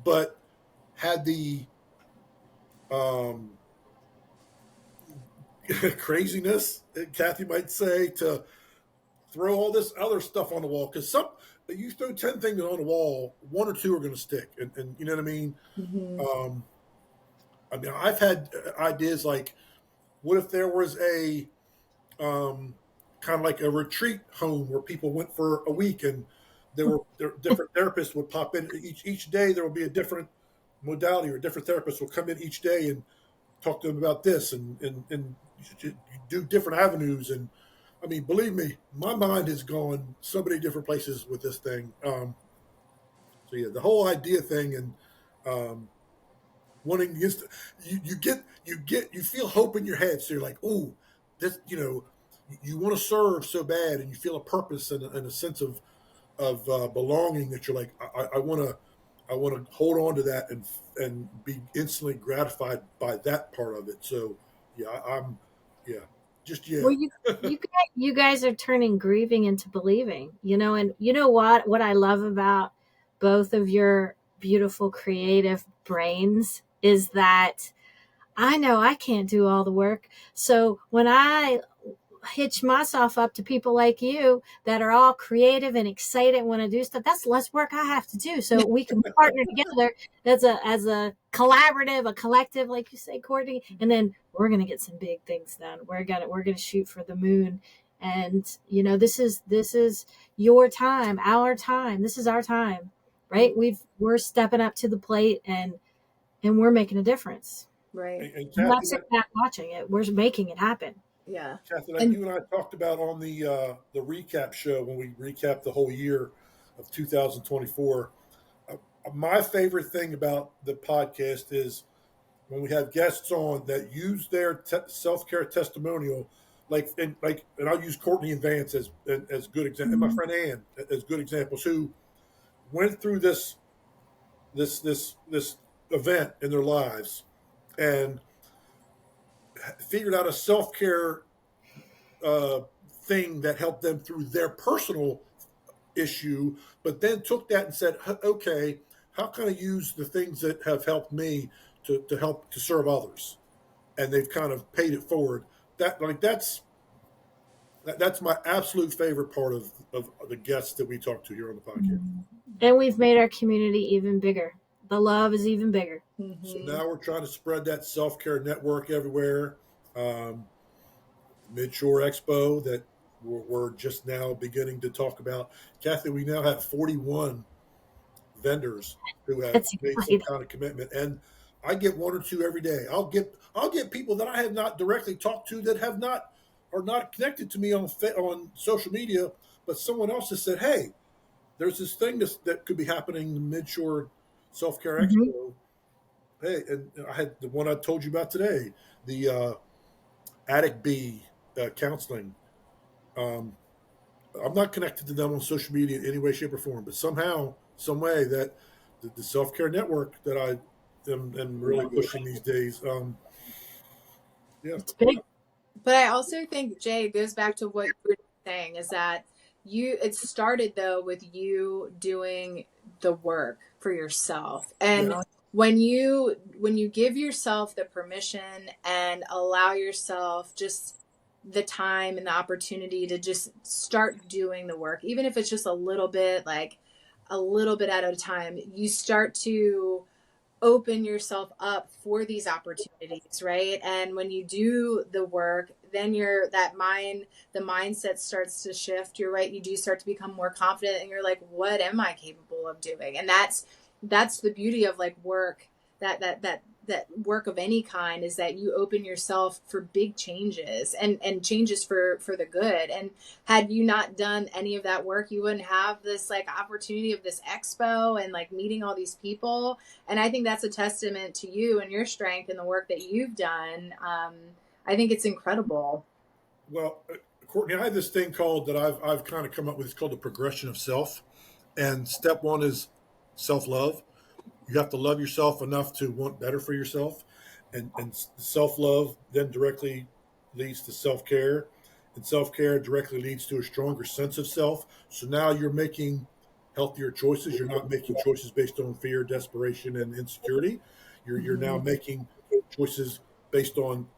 but had the um, craziness, Cathy might say, to throw all this other stuff on the wall, because you throw 10 things on the wall, one or two are going to stick, and you know what I mean. Mm-hmm. I've had ideas like, what if there was a kind of like a retreat home where people went for a week, and different therapists would pop in each day. There will be a different modality, or different therapists will come in each day and talk to them about this, and do different avenues. And I mean, believe me, my mind has gone so many different places with this thing. So yeah, the whole idea thing, and um, wanting just you feel hope in your head. So you're like, oh, this, you want to serve so bad, and you feel a purpose and a sense of belonging, that you're like, I want to hold on to that, and be instantly gratified by that part of it. So yeah, yeah, just yeah. Well, you guys are turning grieving into believing, and you know what I love about both of your beautiful creative brains is that I know I can't do all the work. So when I hitch myself up to people like you that are all creative and excited, want to do stuff, that's less work I have to do. So we can partner together as a collaborative, a collective, like you say, Courtney, and then we're gonna get some big things done. We're gonna shoot for the moon. And this is your time, our time. This is our time, right? We're stepping up to the plate, and we're making a difference. Right. And We're not Cathy, sitting back watching it. We're making it happen. Yeah. Kathy, like And you and I talked about on the recap show, when we recapped the whole year of 2024. My favorite thing about the podcast is when we have guests on that use their self care testimonial, and I'll use Courtney and Vance as good examples, and my friend Ann as good examples, who went through this event in their lives, and figured out a self care uh, thing that helped them through their personal issue, but then took that and said, okay, how can I use the things that have helped me to help to serve others? And they've kind of paid it forward. That's my absolute favorite part of the guests that we talk to here on the podcast. And we've made our community even bigger. The love is even bigger. So mm-hmm. now we're trying to spread that self-care network everywhere. Midshore Expo that we're just now beginning to talk about. Kathy, we now have 41 vendors who have That's made some right. kind of commitment, and I get one or two every day. I'll get people that I have not directly talked to that are not connected to me on social media, but someone else has said, "Hey, there's this thing that could be happening, the Midshore Self Care Mhm. Expo." Hey, and I had the one I told you about today, the Attic B counseling. Um, I'm not connected to them on social media in any way, shape, or form, but somehow, some way that the self care network that I am really pushing these days. Yeah, It's big. But I also think, Jay, it goes back to what you were saying, is that it started though with you doing the work for yourself. yeah, And when you give yourself the permission and allow yourself just the time and the opportunity to just start doing the work, even if it's just a little bit, like a little bit at a time, you start to open yourself up for these opportunities, right? And when you do the work, then the mindset starts to shift. You're right, you do start to become more confident and you're like, what am I capable of doing? And that's the beauty of like work, that work of any kind, is that you open yourself for big changes and changes for the good. And had you not done any of that work, you wouldn't have this like opportunity of this expo and like meeting all these people. And I think that's a testament to you and your strength and the work that you've done. I think it's incredible. well, Courtney, I have this thing called that I've kind of come up with. It's called the progression of self, and step one is self love. You have to love yourself enough to want better for yourself, and self love then directly leads to self care, and self care directly leads to a stronger sense of self. So now you're making healthier choices. You're not making choices based on fear, desperation, and insecurity. You're now Mhm. making choices based on,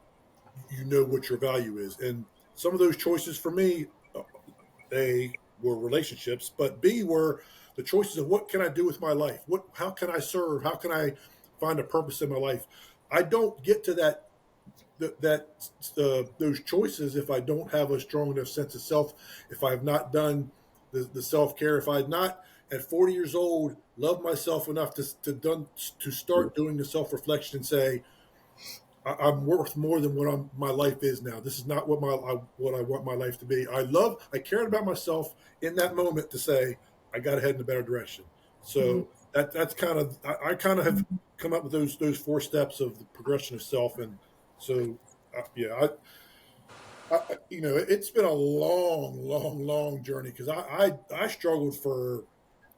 you know, what your value is, and some of those choices for me, A, were relationships, but B, were the choices of what can I do with my life? How can I serve? How can I find a purpose in my life? I don't get to those choices if I don't have a strong enough sense of self. If I have not done the self care, if I had not at 40 years old loved myself enough to start doing the self reflection and say, I'm worth more than my life is now. This is not what I want my life to be. I cared about myself in that moment to say I got to head in a better direction. Mhm. So that's kind of I kind of have come up with those four steps of the progression of self, and so yeah, you know, it's been a long journey because I struggled for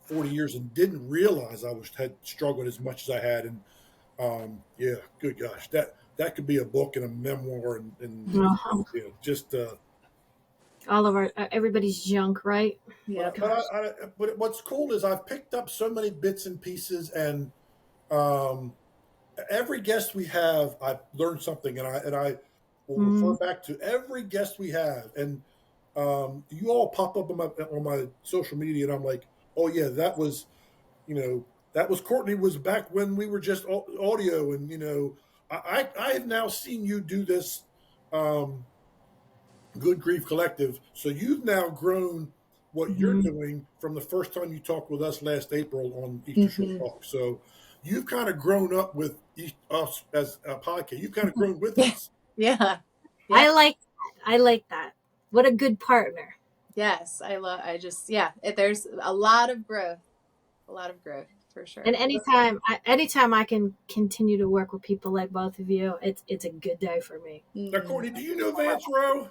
40 years and didn't realize had struggled as much as I had. And yeah, good gosh, that could be a book and a memoir, and Uh-huh. yeah, just All of our everybody's junk, right? Yep. but what's cool is I've picked up so many bits and pieces, and um, every guest we have, I've learned something, and I will refer Mm-hmm. back to every guest we have, and you all pop up on my social media, and I'm like, oh yeah, that was Courtney, was back when we were just audio, and you know, I have now seen you do this. Um, Good Grief Collective. So you've now grown what you're Mm-hmm. doing from the first time you talked with us last April on Easter Short Mhm. Talk. So you've kind of grown up with us as a podcast. You've kind of grown with us. Yeah. Yeah. I like I like that. What a good partner. Yes. I just, yeah, there's a lot of growth, for And sure. anytime I can continue to work with people like both of you, it's a good day for me. Now, Mhm. Courtney, do you know Vance Rowe?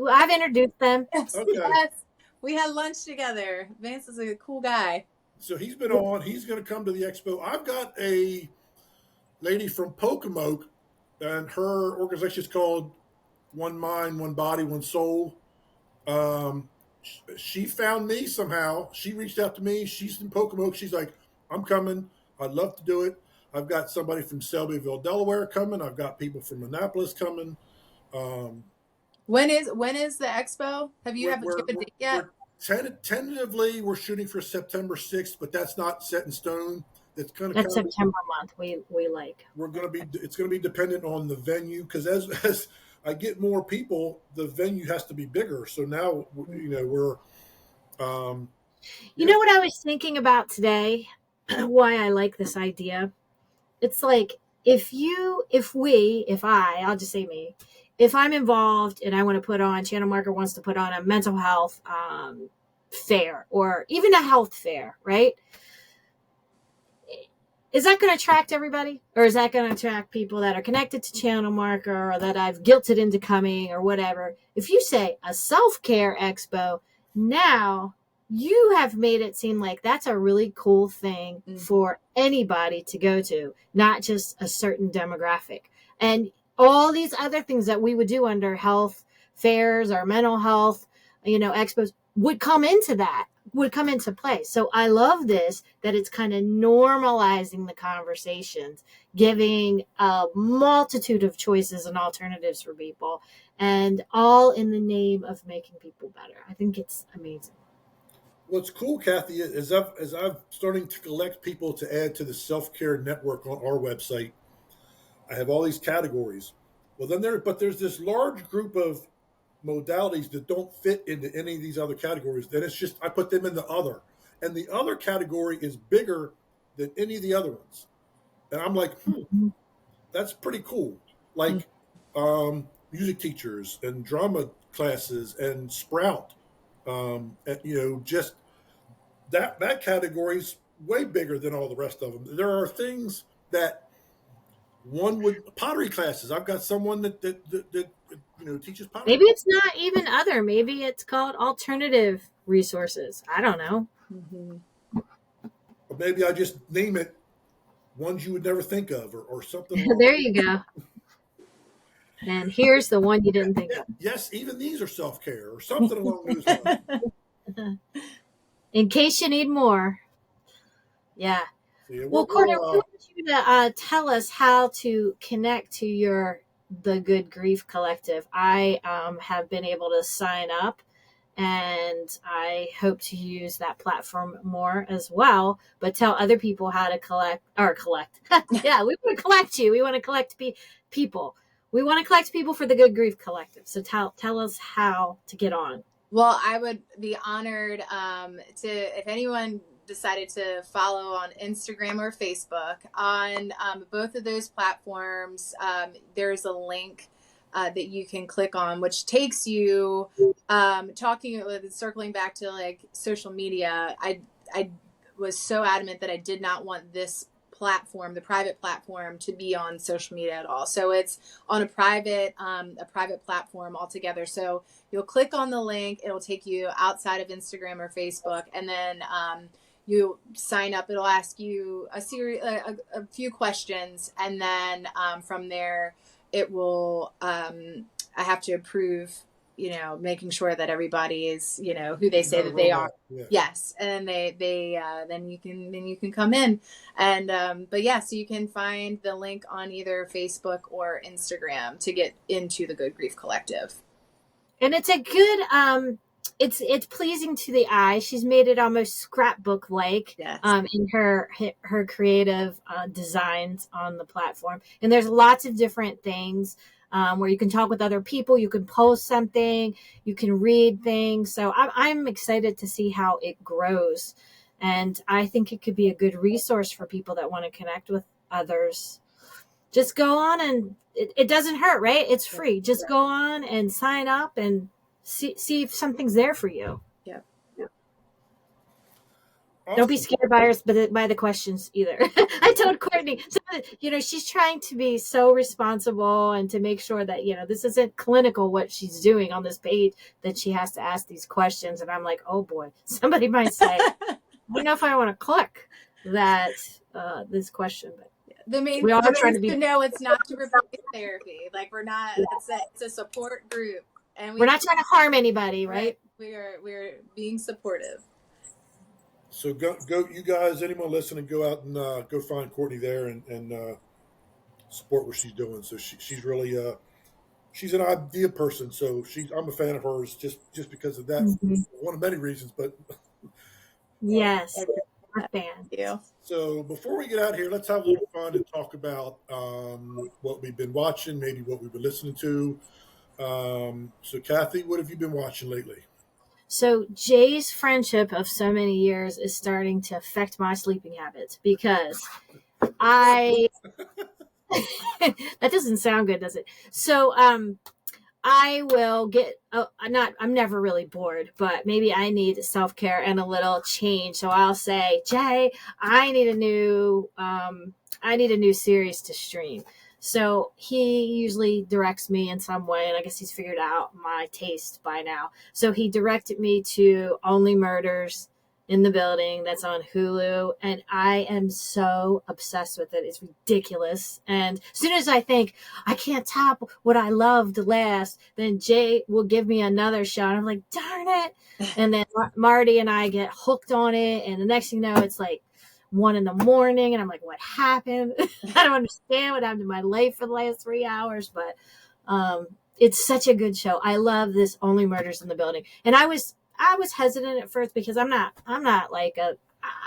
I've introduced them. Yes. Okay. Yes. We had lunch together. Vance is a cool guy. So he's been on. He's going to come to the expo. I've got a lady from Pocomoke, and her organization is called One Mind, One Body, One Soul. Um, she found me somehow. She reached out to me. She's in Pocomoke. She's like, I'm coming. I'd love to do it. I've got somebody from Selbyville, Delaware coming. I've got people from Annapolis coming. Um, When is the expo? Do you have a date yet? we're tentatively we're shooting for September 6th, but that's not set in stone. It's going to That's kind of September month. We like. we're going to be it's going to be dependent on the venue, because as I get more people, the venue has to be bigger. So now, you know, we're You know what I was thinking about today? Why I like this idea? It's like I'll just say me, if I'm involved and I want to put on, Channel Marker wants to put on a mental health fair or even a health fair, right? Is that going to attract everybody? Or is that going to attract people that are connected to Channel Marker or that I've guilted into coming or whatever? If you say a self-care expo, now you have made it seem like that's a really cool thing for anybody to go to, not just a certain demographic. And all these other things that we would do under health fairs or mental health, expos would come into play. So I love this, that it's kind of normalizing the conversations, giving a multitude of choices and alternatives for people, and all in the name of making people better. I think it's amazing. What's cool, Cathy, is I'm starting to collect people to add to the self-care network on our website. I have all these categories. Well, there's this large group of modalities that don't fit into any of these other categories. Then it's just I put them in the other, and the other category is bigger than any of the other ones. And I'm like, that's pretty cool. Like music teachers and drama classes and Sprout, and, just that category is way bigger than all the rest of them. There are things that one would pottery classes. I've got someone that teaches pottery. Maybe it's not even other. Maybe it's called alternative resources. I don't know. Or maybe I just name it ones you would never think of, or something. There you go. And here's the one you didn't think of. Yes, even these are self-care or something along those lines. In case you need more. Yeah. Well, Courtney, we want you to tell us how to connect to the Good Grief Collective. I have been able to sign up, and I hope to use that platform more as well. But tell other people how to collect. Yeah, we want to collect you. We want to collect people. We want to collect people for the Good Grief Collective. So tell us how to get on. Well, I would be honored if anyone decided to follow on Instagram or Facebook. On both of those platforms, there's a link that you can click on, which takes you circling back to like social media. I was so adamant that I did not want this platform, the private platform, to be on social media at all. So it's on a private platform altogether. So you'll click on the link, it'll take you outside of Instagram or Facebook, and then you sign up. It'll ask you a few questions, and then from there it will I have to approve, making sure that everybody is, who they say that they are. Yeah. Yes. And then you can come in, and but yeah, so you can find the link on either Facebook or Instagram to get into the Good Grief Collective. And it's a good it's pleasing to the eye. She's made it almost scrapbook like, yes, in her creative designs on the platform. And there's lots of different things where you can talk with other people, you can post something, you can read things. So I'm excited to see how it grows. And I think it could be a good resource for people that want to connect with others. Just go on, and it doesn't hurt, right? It's free. Just go on and sign up and see if something's there for you. Yeah. Awesome. Don't be scared by the questions either. I told Courtney, she's trying to be so responsible and to make sure that, this isn't clinical what she's doing on this page, that she has to ask these questions. And I'm like, oh boy, somebody might say, I don't know if I want to click that this question, but the main thing is to know it's not to replace therapy. Like we're not. It's a support group, and we're not trying to harm anybody, right? We're being supportive. So go you guys, anyone listening, go out and go find Courtney there and support what she's doing. So she's really she's an idea person. So I'm a fan of hers just because of that. Mm-hmm. One of many reasons, but yes. Fan. Yeah. So before we get out here, let's have a little fun and talk about what we've been watching, maybe what we've been listening to. So Cathy, what have you been watching lately? So Jay's friendship of so many years is starting to affect my sleeping habits because I that doesn't sound good, does it? So I will get I'm never really bored, but maybe I need self-care and a little change. So I'll say, Jay, I need a new series to stream. So he usually directs me in some way, and I guess he's figured out my taste by now. So he directed me to Only Murders in the Building that's on Hulu, and I am so obsessed with it. It's ridiculous. And as soon as I think I can't top what I loved last, then Jay will give me another show, and I'm like, darn it. And then Marty and I get hooked on it, and the next thing you know, it's like 1 a.m, and I'm like, what happened? I don't understand what happened to my life for the last 3 hours, but it's such a good show. I love this Only Murders in the Building. And I was hesitant at first because I'm not like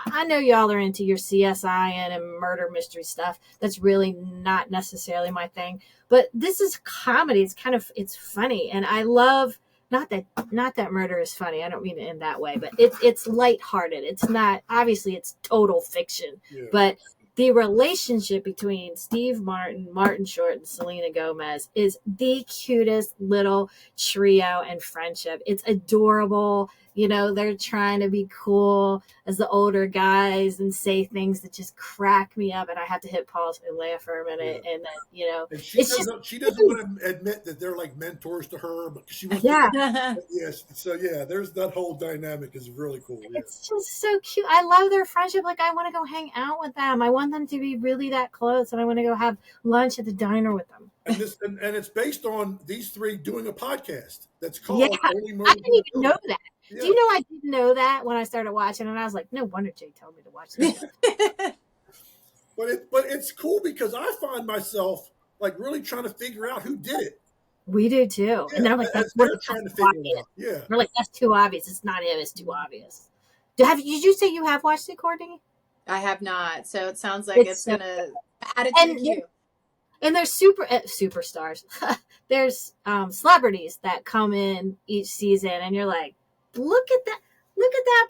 I know y'all are into your CSI and murder mystery stuff. That's really not necessarily my thing. But this is comedy. It's funny, and I love not that murder is funny. I don't mean it in that way, but it's lighthearted. It's not, obviously it's total fiction, but the relationship between Steve Martin, Martin Short, and Selena Gomez is the cutest little trio and friendship. It's adorable. You know, they're trying to be cool as the older guys and say things that just crack me up, and I have to hit pause and laugh for a minute. And then, you know, and she doesn't want to admit that they're like mentors to her, but she wants to. Yes. So yeah, there's that whole dynamic is really cool. Yeah. It's just so cute. I love their friendship. Like, I want to go hang out with them. I want them to be really that close, and I want to go have lunch at the diner with them. And it's based on these three doing a podcast that's called Only Murders. I didn't even know that. Yeah. Do you know I didn't know that when I started watching, and I was like, no wonder Jay told me to watch this. But it's cool because I find myself like really trying to figure out who did it. We do too. Yeah, and then I'm like, that's trying to figure it out. Yeah. We're like, that's too obvious. It's not him. It's too obvious. Did you say you have watched it, Courtney? I have not. So it sounds like it's gonna add it to the queue. And there's superstars. There's celebrities that come in each season, and you're like, look at that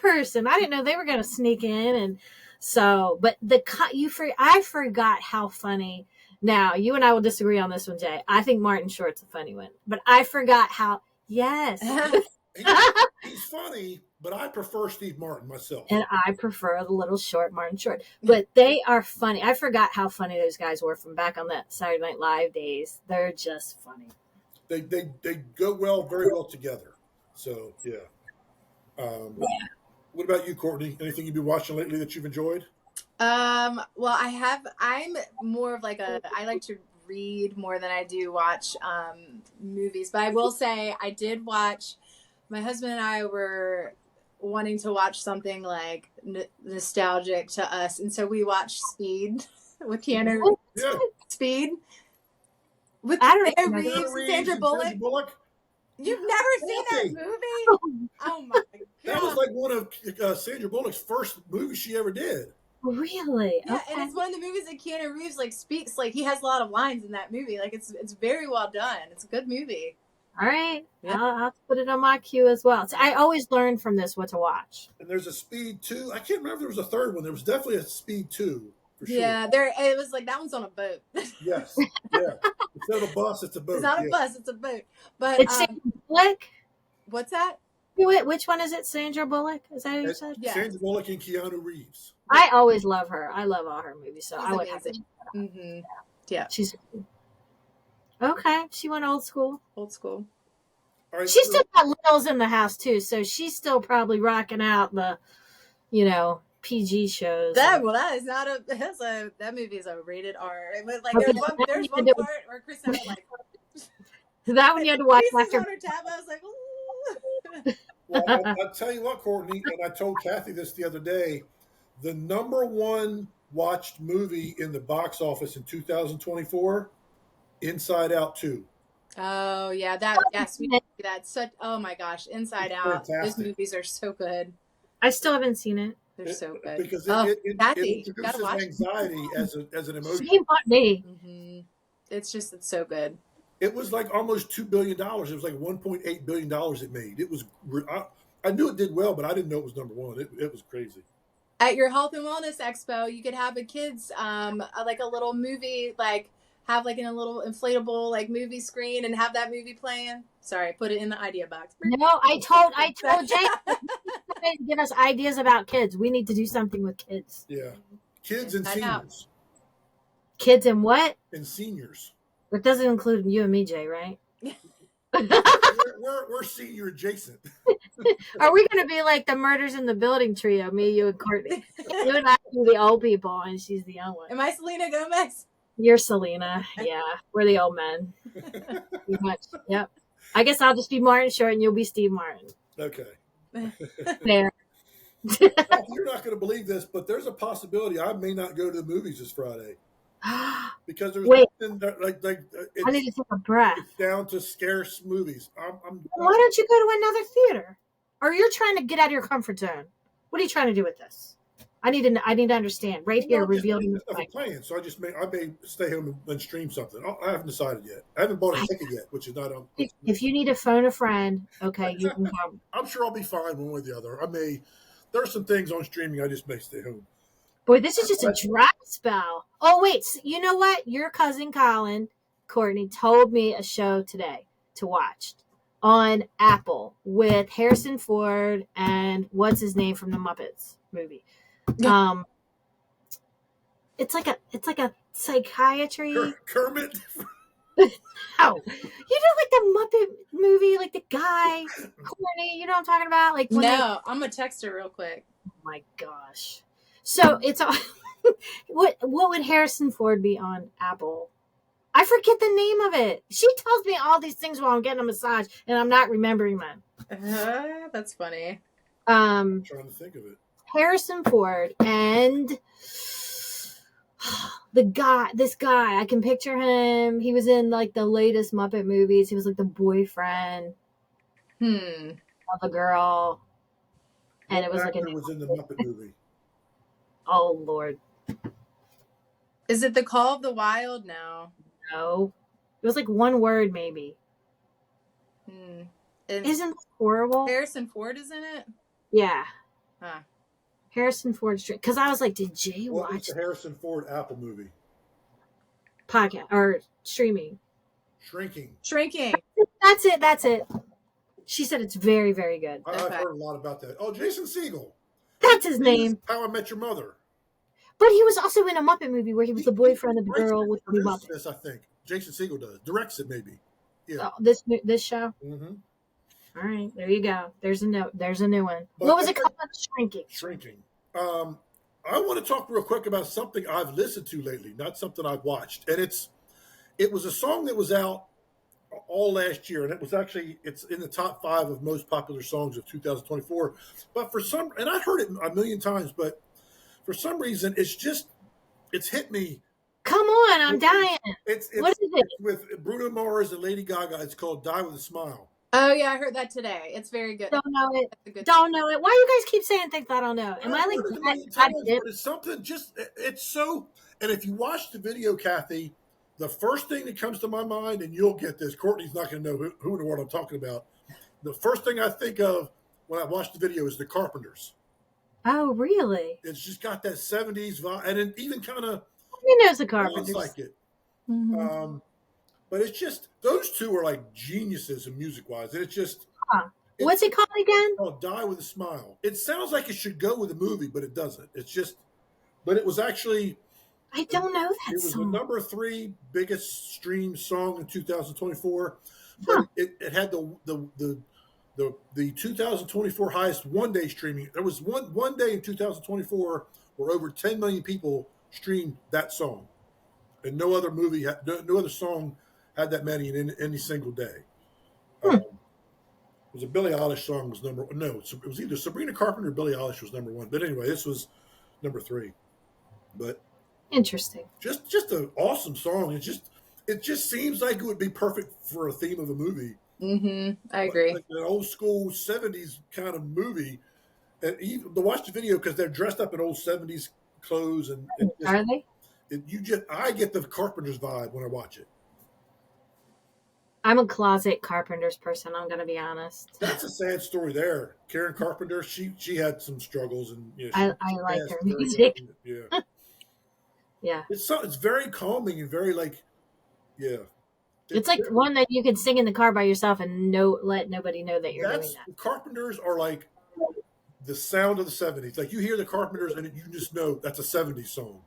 person. I didn't know they were going to sneak in. And so, but I forgot how funny. Now, you and I will disagree on this one, Jay. I think Martin Short's a funny one, but I forgot how. Yes. He's funny, but I prefer Steve Martin myself. And I prefer the little short Martin Short. But they are funny. I forgot how funny those guys were from back on that Saturday Night Live days. They're just funny. They go very well together. So, yeah. What about you, Courtney? Anything you've been watching lately that you've enjoyed? Well, I'm more of like I like to read more than I do watch movies, but I will say I did watch, my husband and I were wanting to watch something like nostalgic to us, and so we watched Speed with Keanu Reeves. Yeah. Speed with Keanu Reeves and Sandra Bullock. You've never seen that movie? Oh my God. That was like one of Sandra Bullock's first movies she ever did. Really? Yeah, okay. And it's one of the movies that Keanu Reeves like speaks, like he has a lot of lines in that movie. Like it's very well done. It's a good movie. All right. Yeah. I'll put it on my queue as well. So I always learn from this what to watch. And there's a Speed 2. I can't remember if there was a third one. There was definitely a Speed 2. For sure. Yeah, it was like that one's on a boat. Yes. Yeah. Instead of a bus, it's a boat. It's not a bus, it's a boat. But it's Sandra Bullock? What's that? Which one is it? Sandra Bullock? Is that who you said? Yeah. Sandra Bullock and Keanu Reeves. I always love her. I love all her movies, so I would have to check that out. Mm-hmm. Yeah. She's okay. She went old school. Old school. All right, she's still got littles in the house too, so she's still probably rocking out the, PG shows. That is not that movie is a rated R. But like there's one part where Chris and I like that one you had to watch after. On her tab, I was like, ooh. Well, I'll tell you what, Courtney, and I told Cathy this the other day, the number one watched movie in the box office in 2024, Inside Out 2. Oh yeah, that's such. Oh my gosh, Inside Out. Those movies are so good. I still haven't seen it. They're so good because Cathy, it introduces anxiety as an emotion. Me. It's so good. It was like almost $2 billion. It was like $1.8 billion it made. It was. I knew it did well, but I didn't know it was number one. It was crazy. At your health and wellness expo, you could have a kids like a little movie, like have like in a little inflatable like movie screen and have that movie playing. Sorry, put it in the idea box. No, I told Jay to give us ideas about kids. We need to do something with kids. Yeah, kids and I know. seniors. Kids and what? And seniors. It doesn't include you and me, Jay, right? we're senior adjacent. Are we going to be like the Murders in the Building trio? Me, you, and Courtney. You and I are the old people, and she's the young one. Am I Selena Gomez? You're Selena. Yeah, we're the old men. Pretty much. Yep. I guess I'll just be Martin Short, and you'll be Steve Martin. Okay. Fair. You're not going to believe this, but there's a possibility I may not go to the movies this Friday because there's nothing that, like I need to take a breath. It's down to scarce movies. Why don't you go to another theater? Or you're trying to get out of your comfort zone? What are you trying to do with this? I need to understand right here. Revealing the plan, so I may stay home and stream something. I haven't decided yet. I haven't bought a ticket yet, which is not on. If you need to phone a friend, okay, you can come. I'm sure I'll be fine one way or the other. There's some things on streaming I just may stay home. Boy, this is just a dry spell. Oh wait, you know what? Your cousin Colin, Courtney, told me a show today to watch on Apple with Harrison Ford and what's his name from the Muppets movie. It's like a psychiatry. Kermit. Oh, you know, like the Muppet movie, like the guy, Courtney. You know what I'm talking about? Like I'm gonna text her real quick. Oh my gosh! So it's all. What would Harrison Ford be on Apple? I forget the name of it. She tells me all these things while I'm getting a massage, and I'm not remembering them. That's funny. I'm trying to think of it. Harrison Ford and this guy, I can picture him. He was in like the latest Muppet movies. He was like the boyfriend of a girl. And it was like was in the Muppet movie. Oh Lord. Is it The Call of the Wild? No. It was like one word maybe. Isn't this horrible? Harrison Ford is in it? Yeah. Huh. Harrison Ford, because I was like, did Jay watch the Harrison Ford Apple movie? Podcast or streaming? Shrinking. That's it. She said it's very, very good. I've heard a lot about that. Oh, Jason Segel. That's his name. How I Met Your Mother. But he was also in a Muppet movie where he was the boyfriend of the girl with the Muppet. This, I think. Jason Segel does. Directs it, maybe. Yeah. Oh, this show? Mm-hmm. All right, there you go. There's a new one. But what was it called? Shrinking. I want to talk real quick about something I've listened to lately, not something I've watched. And it was a song that was out all last year, and it's in the top 5 of most popular songs of 2024. But and I heard it a million times, but for some reason, it's hit me. Come on, I'm dying. What is it? With Bruno Mars and Lady Gaga. It's called Die With a Smile. Oh, yeah, I heard that today. It's very good. Don't know it. Don't know it. Why do you guys keep saying things I don't know? Am I like it's something it's so, and if you watch the video, Cathy, the first thing that comes to my mind, and you'll get this, Courtney's not going to know who in the world I'm talking about. The first thing I think of when I watch the video is the Carpenters. Oh, really? It's just got that 70s vibe, and it even kind of... Who knows the Carpenters? Like it. Mm-hmm. But it's just, those two are like geniuses in music-wise. And it's just... What's it called again? It's called Die With a Smile. It sounds like it should go with a movie, but it doesn't. It's just... But it was actually... I don't know that song. It was the number 3 biggest streamed song in 2024. But it had the 2024 highest one-day streaming. There was one day in 2024 where over 10 million people streamed that song. And no other song had that many in any single day. It was a Billie Eilish song was it was either Sabrina Carpenter or Billie Eilish was number 1. But anyway, this was number 3. But interesting. Just an awesome song. It just seems like it would be perfect for a theme of a movie. Mm-hmm. I agree. Like an old school 70s kind of movie. And even to watch the video because they're dressed up in old 70s clothes and are they? I get the Carpenters vibe when I watch it. I'm a closet Carpenters person. I'm gonna be honest. That's a sad story there. Karen Carpenter, she had some struggles, and she I like passed her very music. young. Yeah, Yeah, it's very calming and very like yeah. it's It, like one that you can sing in the car by yourself and let nobody know that you're doing that's that. Carpenters are like the sound of the '70s. Like you hear the Carpenters, and you just know that's a '70s song.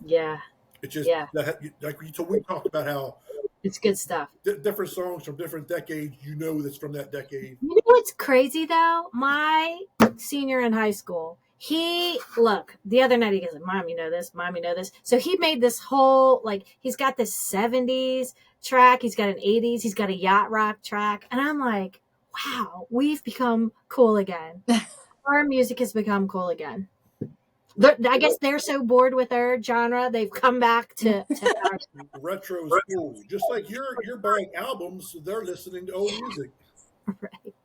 Yeah, It's just yeah, that like we talked about how it's good stuff. different songs from different decades. You know that's from that decade. You know what's crazy though? My senior in high school, he look the other night he goes, "Mom, you know this. Mom, you know this." So he made this whole he's got this '70s track, he's got an '80s, he's got a yacht rock track, and I'm like, "Wow, we've become cool again. Our music has become cool again." I guess they're so bored with their genre, they've come back to our Retro is cool. Just like you're buying albums, they're listening to old music.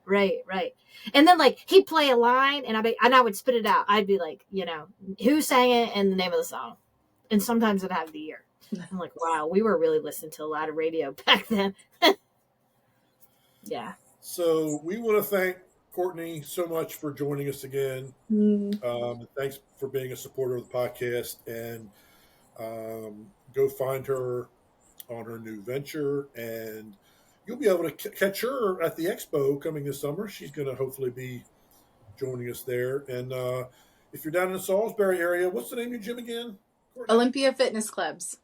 right. And then he'd play a line, and I would spit it out. I'd be like, who sang it and the name of the song, and sometimes I'd have the year. I'm like, wow, we were really listening to a lot of radio back then. Yeah. So we want to thank Courtney so much for joining us again. Thanks for being a supporter of the podcast, and go find her on her new venture, and you'll be able to catch her at the expo coming this summer. She's going to hopefully be joining us there. And if you're down in the Salisbury area, what's the name of your gym again, Courtney? Olympia Fitness Clubs.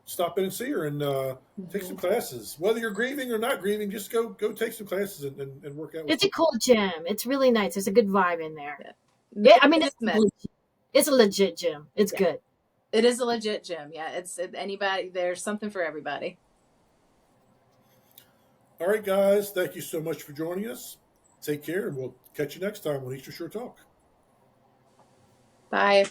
Stop in and see her and take some classes. Whether you're grieving or not grieving, just go take some classes and work out. It's a cool gym. It's really nice. There's a good vibe in there. Yeah. I mean, it's a legit gym. It's good. It is a legit gym. Yeah, it's anybody. There's something for everybody. All right, guys. Thank you so much for joining us. Take care, and we'll catch you next time on Eastern Shore Talk. Bye.